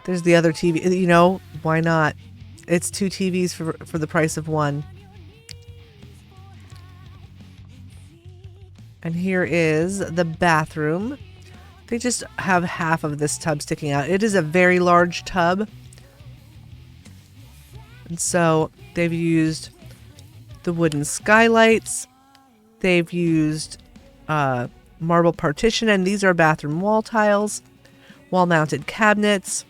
There's the other TV. You know, why not? It's 2 TVs for the price of 1. And here is the bathroom. They just have half of this tub sticking out. It is a very large tub. And so they've used the wooden skylights. They've used marble partition, and these are bathroom wall tiles, wall-mounted cabinets,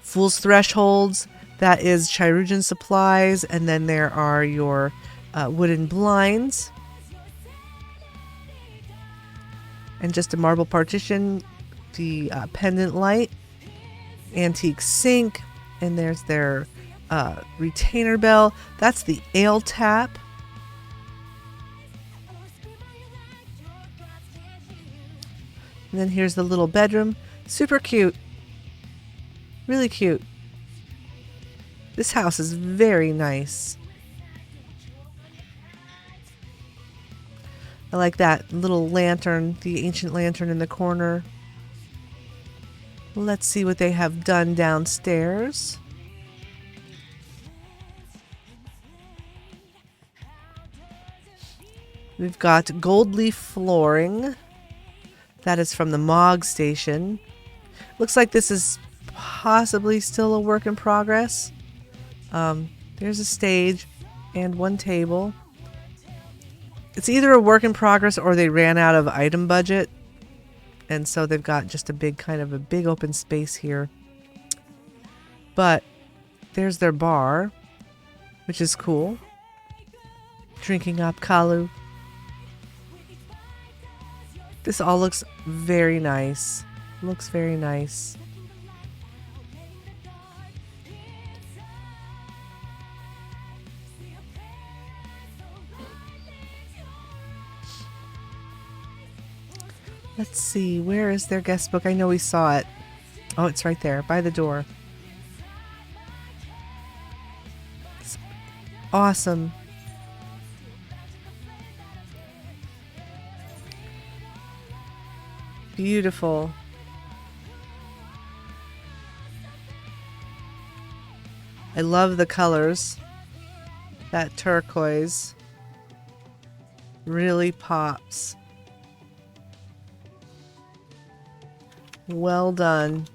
fool's thresholds. That is Chirujan supplies, and then there are your wooden blinds. And just a marble partition, the pendant light, antique sink, and there's their retainer bell. That's the ale tap. And then here's the little bedroom. Super cute. Really cute. This house is very nice. I like that little lantern, the ancient lantern in the corner. Let's see what they have done downstairs. We've got gold leaf flooring. That is from the Mog station. Looks like this is possibly still a work in progress. There's a stage and 1 table. It's either a work in progress or they ran out of item budget. And so they've got just a big open space here. But there's their bar, which is cool. Drinking up Kalu. This all looks very nice. Looks very nice. Let's see, where is their guest book? I know we saw it. Oh, it's right there by the door. It's awesome. Beautiful. I love the colors. That turquoise really pops. Well done.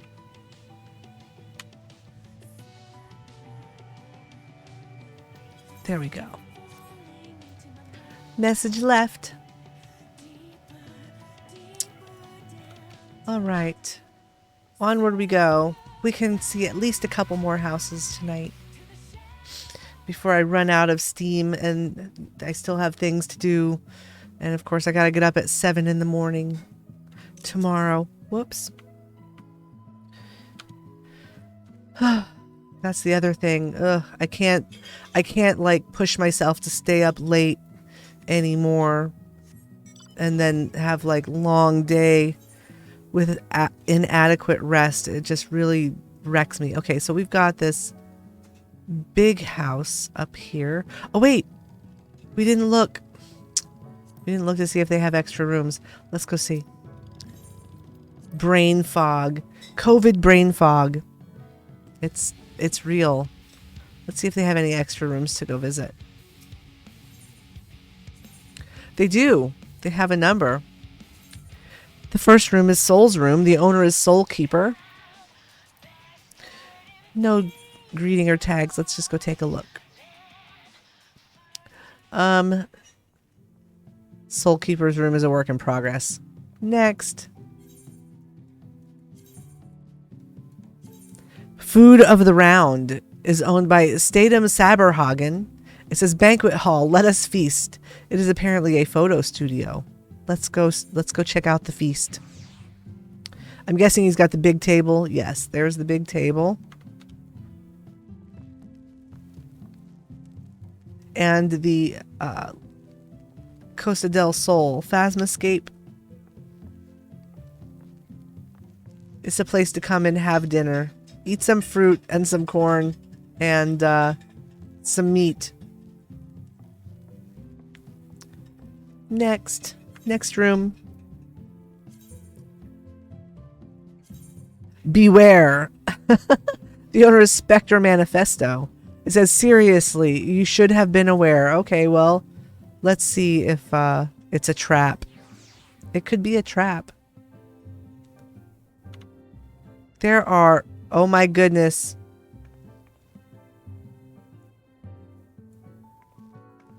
There we go. Message left. All right. Onward we go. We can see at least a couple more houses tonight before I run out of steam, and I still have things to do. And of course, I got to get up at 7 in the morning tomorrow. Whoops. That's the other thing. Ugh, I can't like push myself to stay up late anymore and then have like long day with inadequate rest. It just really wrecks me. Okay, so we've got this big house up here. Oh wait, we didn't look. We didn't look to see if they have extra rooms. Let's go see. Brain fog. COVID brain fog. It's real. Let's see if they have any extra rooms to go visit. They do. They have a number. The first room is Soul's room. The owner is Soul Keeper. No greeting or tags. Let's just go take a look. Soul Keeper's room is a work in progress. Next. Food of the Round is owned by Statham Saberhagen. It says banquet hall, let us feast. It is apparently a photo studio. Let's go check out the feast. I'm guessing he's got the big table. Yes, there's the big table. And the Costa del Sol Phasmascape. It's a place to come and have dinner. Eat some fruit and some corn and some meat. Next room. Beware. The owner is Spectre Manifesto. It says, seriously, you should have been aware. Okay, well, let's see if it's a trap. It could be a trap. There are, oh my goodness.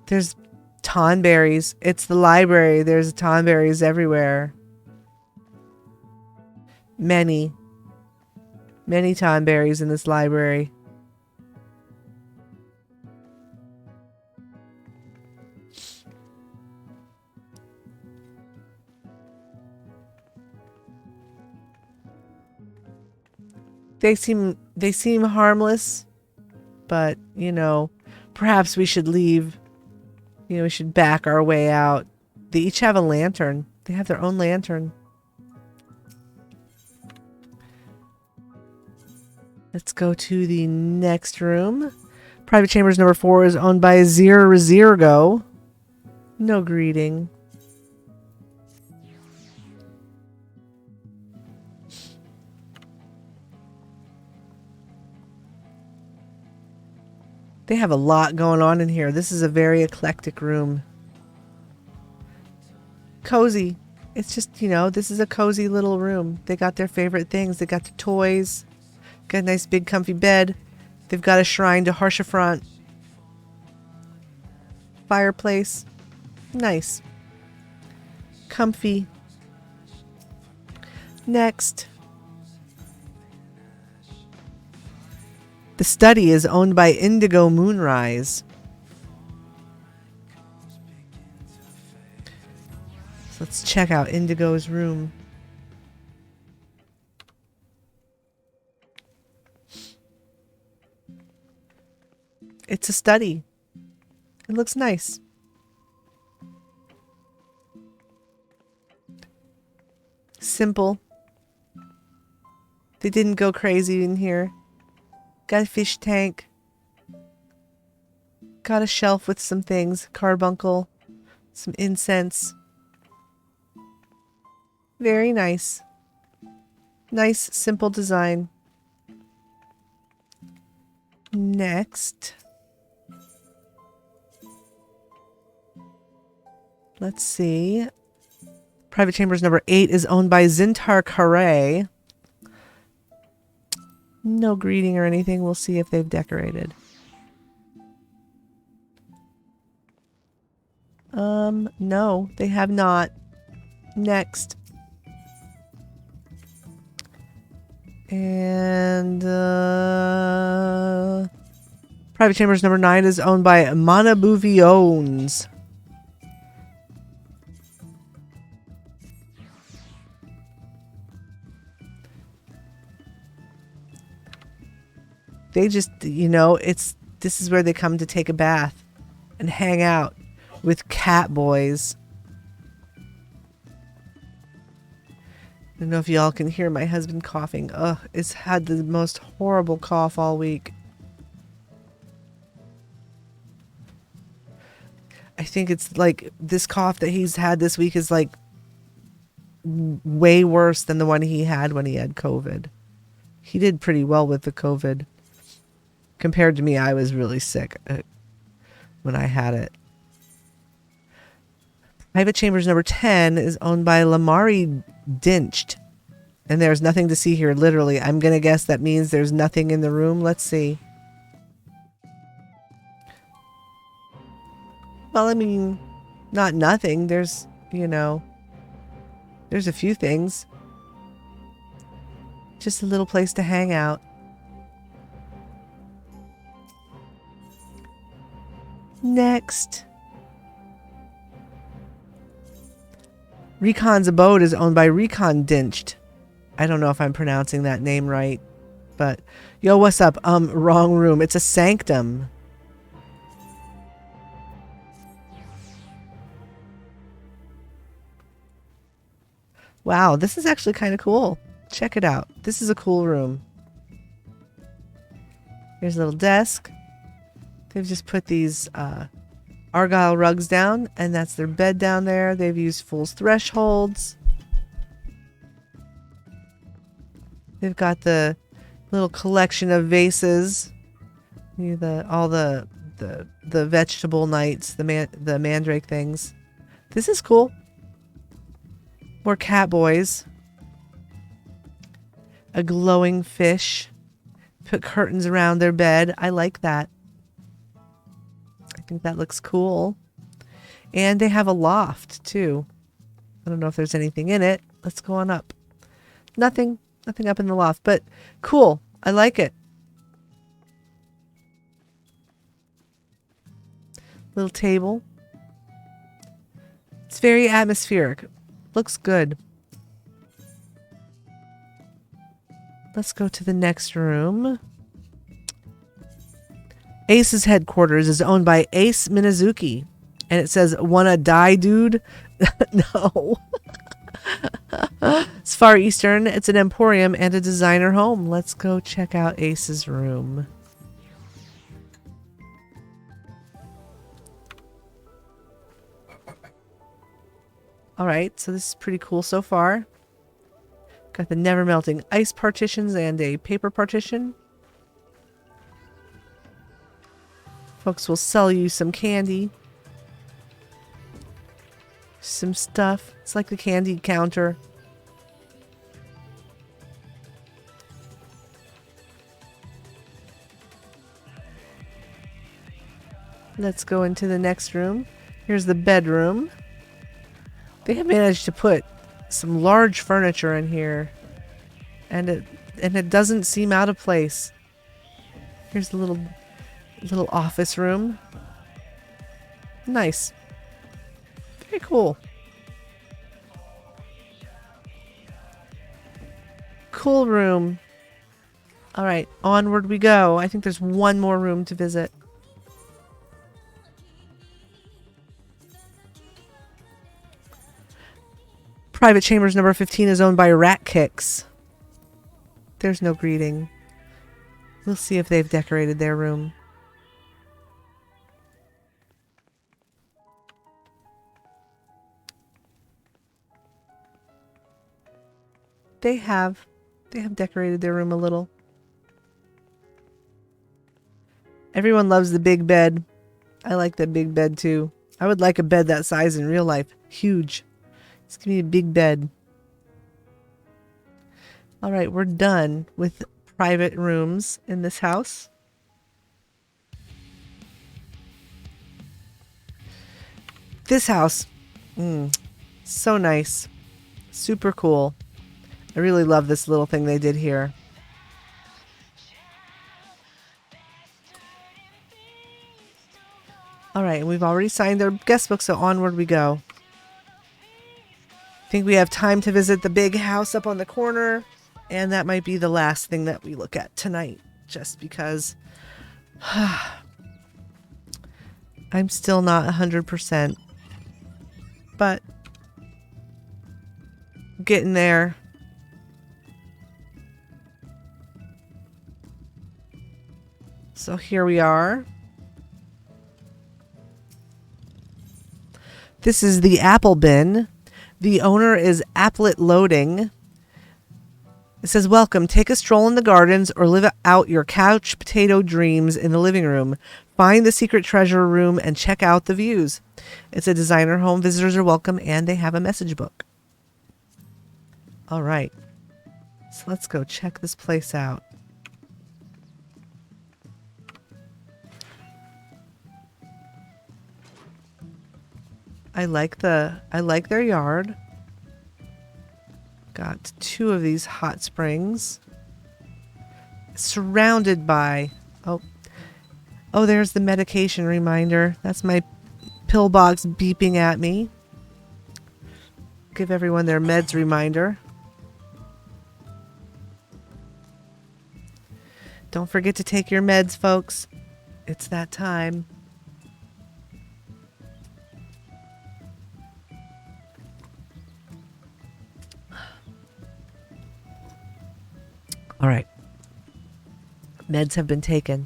There's tonberries. It's the library. There's tonberries everywhere. Many tonberries in this library. They seem harmless, but you know, perhaps we should leave. You know, we should back our way out. They each have a lantern. They have their own lantern. Let's go to the next room. Private Chambers number 4 is owned by Zirgo. No greeting. They have a lot going on in here. This is a very eclectic room. Cozy. It's just, you know, this is a cozy little room. They got their favorite things. They got the toys. Got a nice big comfy bed. They've got a shrine to Harsha fireplace. Nice. Comfy. Next. The study is owned by Indigo Moonrise. So let's check out Indigo's room. It's a study. It looks nice. Simple. They didn't go crazy in here. Got a fish tank. Got a shelf with some things. Carbuncle. Some incense. Very nice. Nice, simple design. Next. Let's see. Private Chambers number 8 is owned by Zintar Kare. No greeting or anything. We'll see if they've decorated. No, they have not. Next. And Private Chambers number 9 is owned by Monabuviones. They just, you know, this is where they come to take a bath and hang out with cat boys. I don't know if y'all can hear my husband coughing. Ugh, it's had the most horrible cough all week. I think it's like this cough that he's had this week is like way worse than the one he had when he had COVID. He did pretty well with the COVID. Compared to me, I was really sick when I had it. Private Chambers number 10 is owned by Lamari Dinched. And there's nothing to see here, literally. I'm going to guess that means there's nothing in the room. Let's see. Well, I mean, not nothing. There's, you know, there's a few things. Just a little place to hang out. Next. Recon's abode is owned by Recon Dinched. I don't know if I'm pronouncing that name right, but yo, what's up? Wrong room. It's a sanctum. Wow, this is actually kind of cool. Check it out. This is a cool room. Here's a little desk. They've just put these Argyle rugs down, and that's their bed down there. They've used fool's thresholds. They've got the little collection of vases. All the vegetable knights, the mandrake things. This is cool. More cat boys. A glowing fish. Put curtains around their bed. I like that. I think that looks cool. And they have a loft too. I don't know if there's anything in it. Let's go on up. Nothing up in the loft, but cool. I like it. Little table. It's very atmospheric. Looks good. Let's go to the next room. Ace's headquarters is owned by Ace Minazuki. And it says, "Wanna die, dude?" No. It's Far Eastern. It's an emporium and a designer home. Let's go check out Ace's room. Alright, so this is pretty cool so far. Got the never melting ice partitions and a paper partition. Folks will sell you some candy. Some stuff. It's like the candy counter. Let's go into the next room. Here's the bedroom. They have managed to put some large furniture in here, and it doesn't seem out of place. Here's the little office room. Nice. Very cool. Cool room. All right, onward we go. I think there's one more room to visit. Private Chambers number 15 is owned by Rat Kicks. There's no greeting. We'll see if they've decorated their room. They have decorated their room a little. Everyone loves the big bed. I like the big bed too. I would like a bed that size in real life. Huge. It's gonna be a big bed. All right, we're done with private rooms in this house. This house, so nice. Super cool. I really love this little thing they did here. All right, and we've already signed their guest book, so onward we go. I think we have time to visit the big house up on the corner, and that might be the last thing that we look at tonight, just because I'm still not 100%, but getting there. So here we are. This is the apple bin. The owner is Applet Loading. It says, "Welcome. Take a stroll in the gardens or live out your couch potato dreams in the living room. Find the secret treasure room and check out the views." It's a designer home. Visitors are welcome, and they have a message book. All right. So let's go check this place out. I like their yard. Got 2 of these hot springs. Surrounded by oh, there's the medication reminder. That's my pill box beeping at me. Give everyone their meds reminder. Don't forget to take your meds, folks. It's that time. All right. Meds have been taken.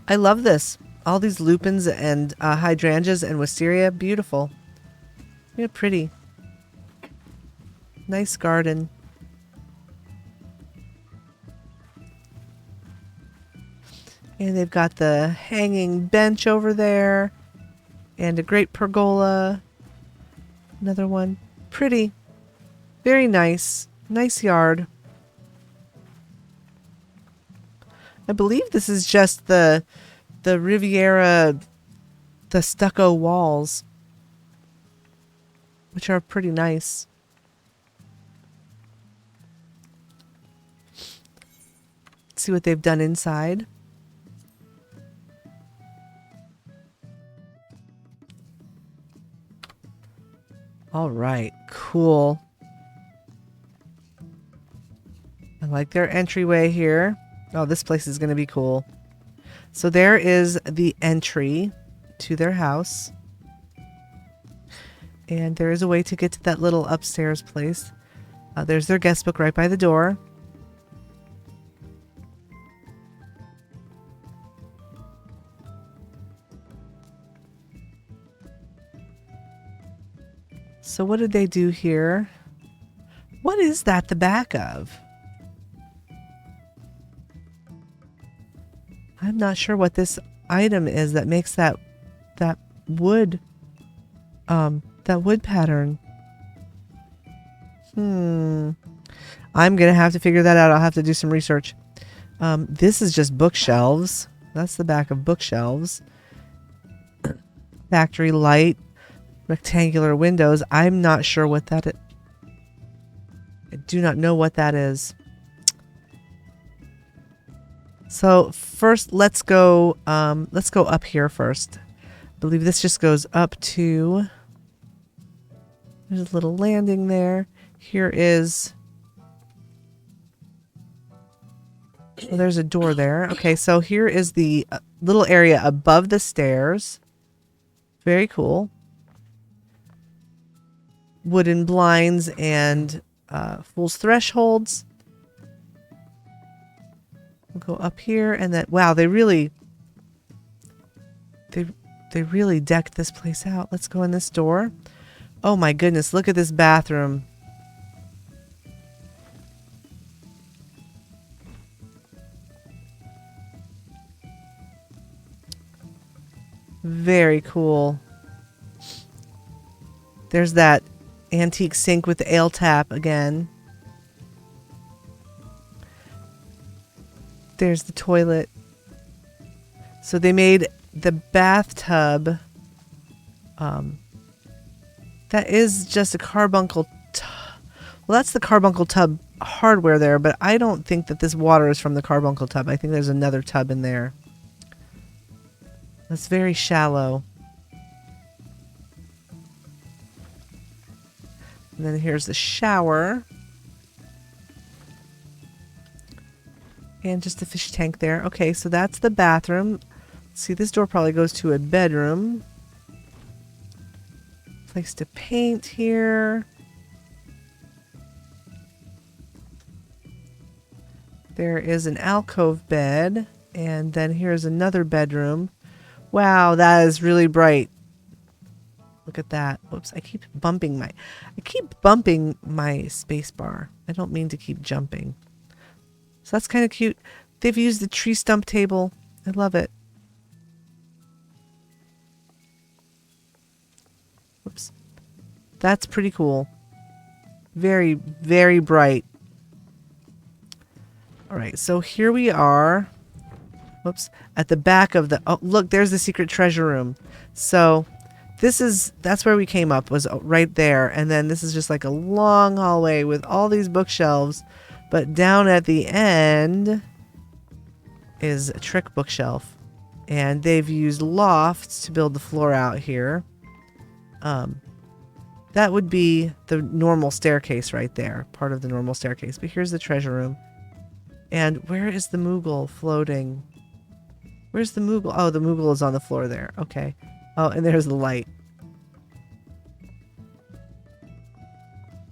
I love this. All these lupins and hydrangeas and wisteria. Beautiful. Yeah, pretty. Nice garden. And they've got the hanging bench over there. And a great pergola. Another one. Pretty. Very nice. Nice yard. I believe this is just the Riviera, the stucco walls, which are pretty nice. Let's see what they've done inside. All right, cool. I like their entryway here. Oh, this place is going to be cool. So there is the entry to their house. And there is a way to get to that little upstairs place. There's their guest book right by the door. So what did they do here? What is that the back of? I'm not sure what this item is that makes that wood pattern. I'm gonna have to figure that out. I'll have to do some research. This is just bookshelves. That's the back of bookshelves. Factory light, rectangular windows. I'm not sure what that is. I do not know what that is. So first, let's go up here first. I believe this just goes up to. There's a little landing there. Here is. Well, there's a door there. Okay, so here is the little area above the stairs. Very cool. Wooden blinds and fool's thresholds. We'll go up here and then wow, they really decked this place out. Let's go in this door. Oh my goodness, look at this bathroom. Very cool. There's that antique sink with the ale tap again. There's the toilet. So they made the bathtub. That is just a carbuncle. Well, that's the carbuncle tub hardware there, but I don't think that this water is from the carbuncle tub. I think there's another tub in there. That's very shallow. And then here's the shower. And just a fish tank there. Okay, so that's the bathroom. See, this door probably goes to a bedroom. Place to paint here. There is an alcove bed. And then here's another bedroom. Wow, that is really bright. Look at that. Whoops, I keep bumping my space bar. I don't mean to keep jumping. So that's kind of cute. They've used the tree stump table. I love it. Whoops. That's pretty cool. Very, very bright. All right, so here we are. Whoops. At the back of the... Oh, look, there's the secret treasure room. So that's where we came up, was right there. And then this is just like a long hallway with all these bookshelves. But down at the end is a trick bookshelf. And they've used lofts to build the floor out here. That would be the normal staircase right there. Part of the normal staircase. But here's the treasure room. And where is the Moogle floating? Where's the Moogle? Oh, the Moogle is on the floor there. Okay. Oh, and there's the light.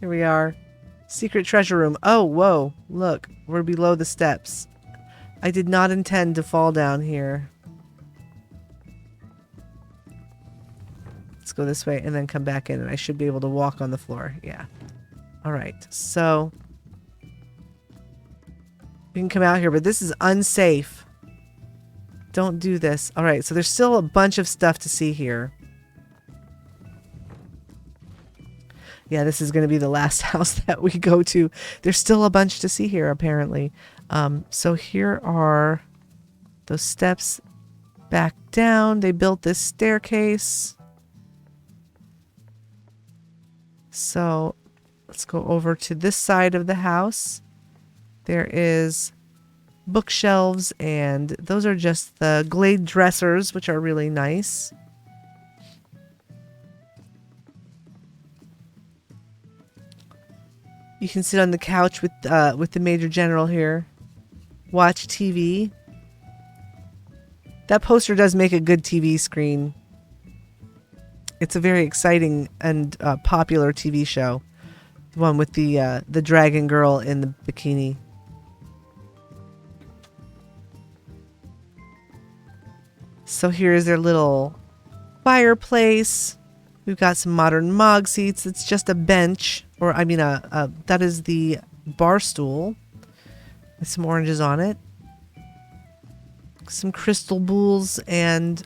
Here we are. Secret treasure room. Oh, whoa. Look, we're below the steps. I did not intend to fall down here. Let's go this way and then come back in, and I should be able to walk on the floor. Yeah. All right. So we can come out here, but this is unsafe. Don't do this. All right. So there's still a bunch of stuff to see here. Yeah, this is going to be the last house that we go to. There's still a bunch to see here, apparently. So here are those steps back down. They built this staircase. So let's go over to this side of the house. There is bookshelves, and those are just the glade dressers, which are really nice. You can sit on the couch with the Major General here. Watch TV. That poster does make a good TV screen. It's a very exciting and popular TV show. The one with the dragon girl in the bikini. So here's their little fireplace. We've got some modern mog seats. It's just a bench, or I mean, that is the bar stool with some oranges on it. Some crystal bowls and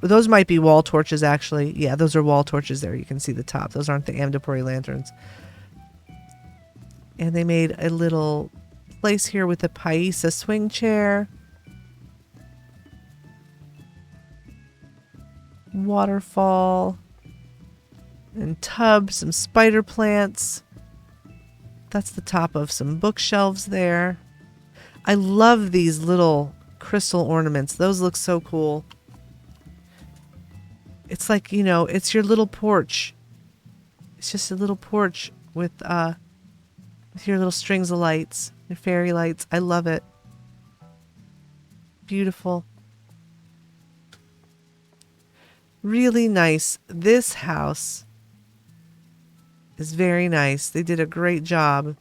those might be wall torches, actually. Yeah, those are wall torches there. You can see the top. Those aren't the Amdapori lanterns. And they made a little place here with a Paisa swing chair. Waterfall. And tub, some spider plants. That's the top of some bookshelves there. I love these little crystal ornaments. Those look so cool. It's like, you know, it's your little porch. It's just a little porch with your little strings of lights, your fairy lights. I love it. Beautiful. Really nice. This house is very nice. They did a great job.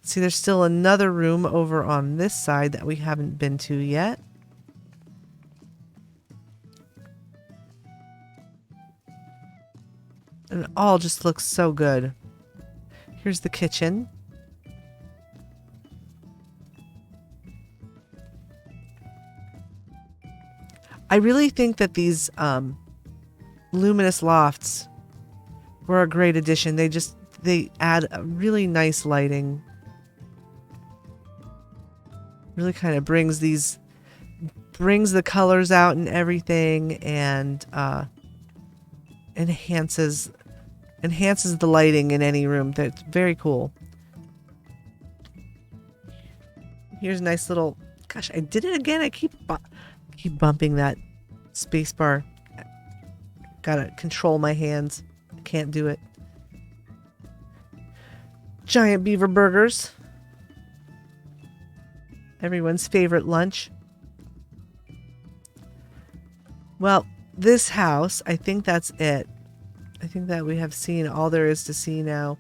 See, there's still another room over on this side that we haven't been to yet. And it all just looks so good. Here's the kitchen. I really think that these luminous lofts were a great addition. They add a really nice lighting. Really kind of brings the colors out and everything, and enhances the lighting in any room. That's very cool. Here's a nice little... Gosh, I did it again. I keep bumping that space bar. Gotta control my hands. I can't do it. Giant beaver burgers. Everyone's favorite lunch. Well, this house, I think that's it. I think that we have seen all there is to see now.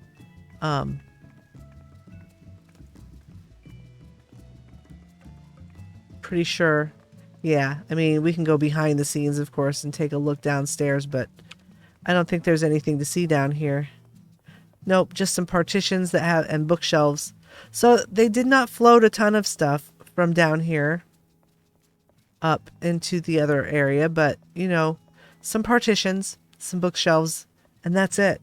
Pretty sure. Yeah, I mean, we can go behind the scenes, of course, and take a look downstairs, but I don't think there's anything to see down here. Nope, just some partitions that have and bookshelves. So they did not float a ton of stuff from down here up into the other area, but, you know, some partitions, some bookshelves, And that's it.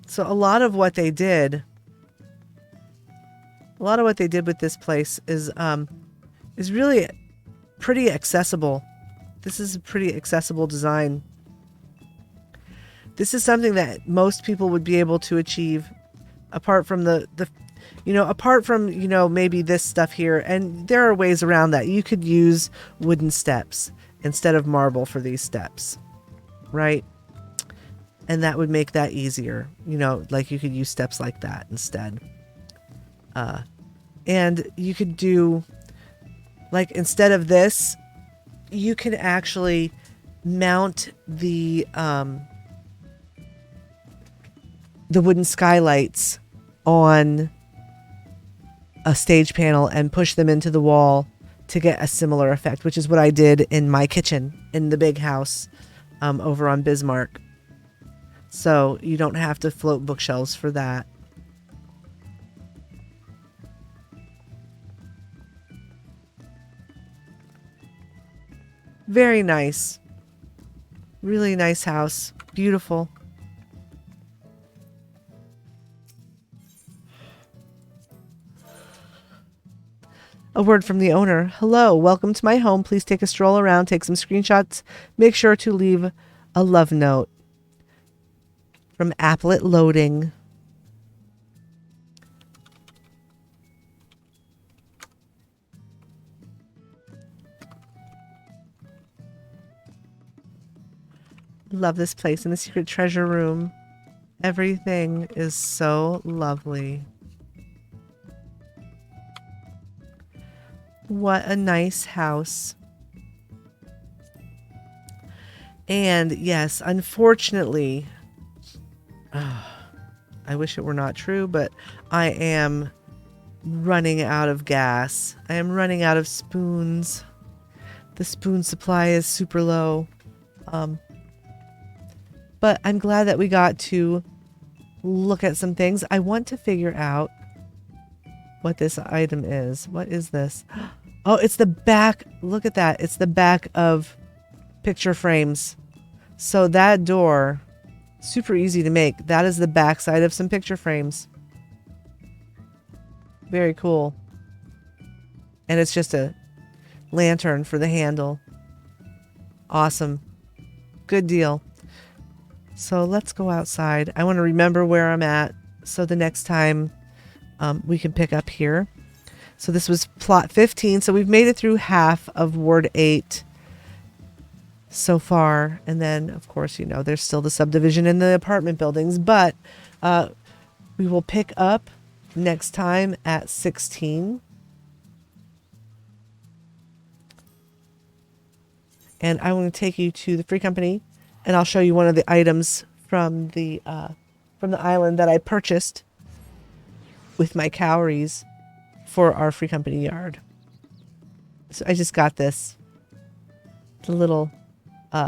So a lot of what they did with this place is really pretty accessible. This is a pretty accessible design. This is something that most people would be able to achieve apart from maybe this stuff here. And there are ways around that. You could use wooden steps instead of marble for these steps, right? And that would make that easier. Like you could use steps like that instead. And you could do, like, instead of this, you can actually mount the wooden skylights on a stage panel and push them into the wall to get a similar effect, which is what I did in my kitchen in the big house over on Bismarck. So you don't have to float bookshelves for that. Very nice. Really nice house. Beautiful. A word from the owner. Hello, welcome to my home. Please take a stroll around, take some screenshots. Make sure to leave a love note. From Applet Loading. Love this place in the secret treasure room. Everything is so lovely. What a nice house. And yes, unfortunately, I wish it were not true, but I am running out of gas. I am running out of spoons. The spoon supply is super low. But I'm glad that we got to look at some things. I want to figure out what this item is. What is this? Oh, it's the back. Look at that. It's the back of picture frames. So that door, super easy to make. That is the back side of some picture frames. Very cool. And it's just a lantern for the handle. Awesome. Good deal. So let's go outside. I want to remember where I'm at so the next time we can pick up here. So this was plot 15. So we've made it through half of Ward 8 so far. And then, of course, there's still the subdivision in the apartment buildings. But we will pick up next time at 16. And I want to take you to the Free Company. And I'll show you one of the items from the island that I purchased with my cowries for our Free Company yard. So I just got this. The little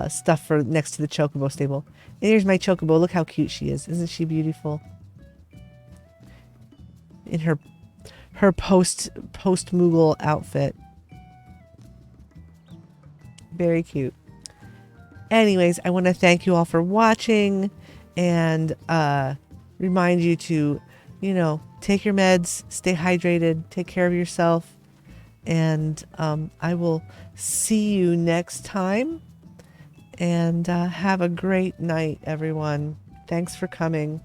stuff for next to the chocobo stable. And here's my chocobo. Look how cute she is. Isn't she beautiful? In her post-Moogle outfit. Very cute. Anyways, I want to thank you all for watching and remind you to, take your meds, stay hydrated, take care of yourself, and I will see you next time. And have a great night, everyone. Thanks for coming.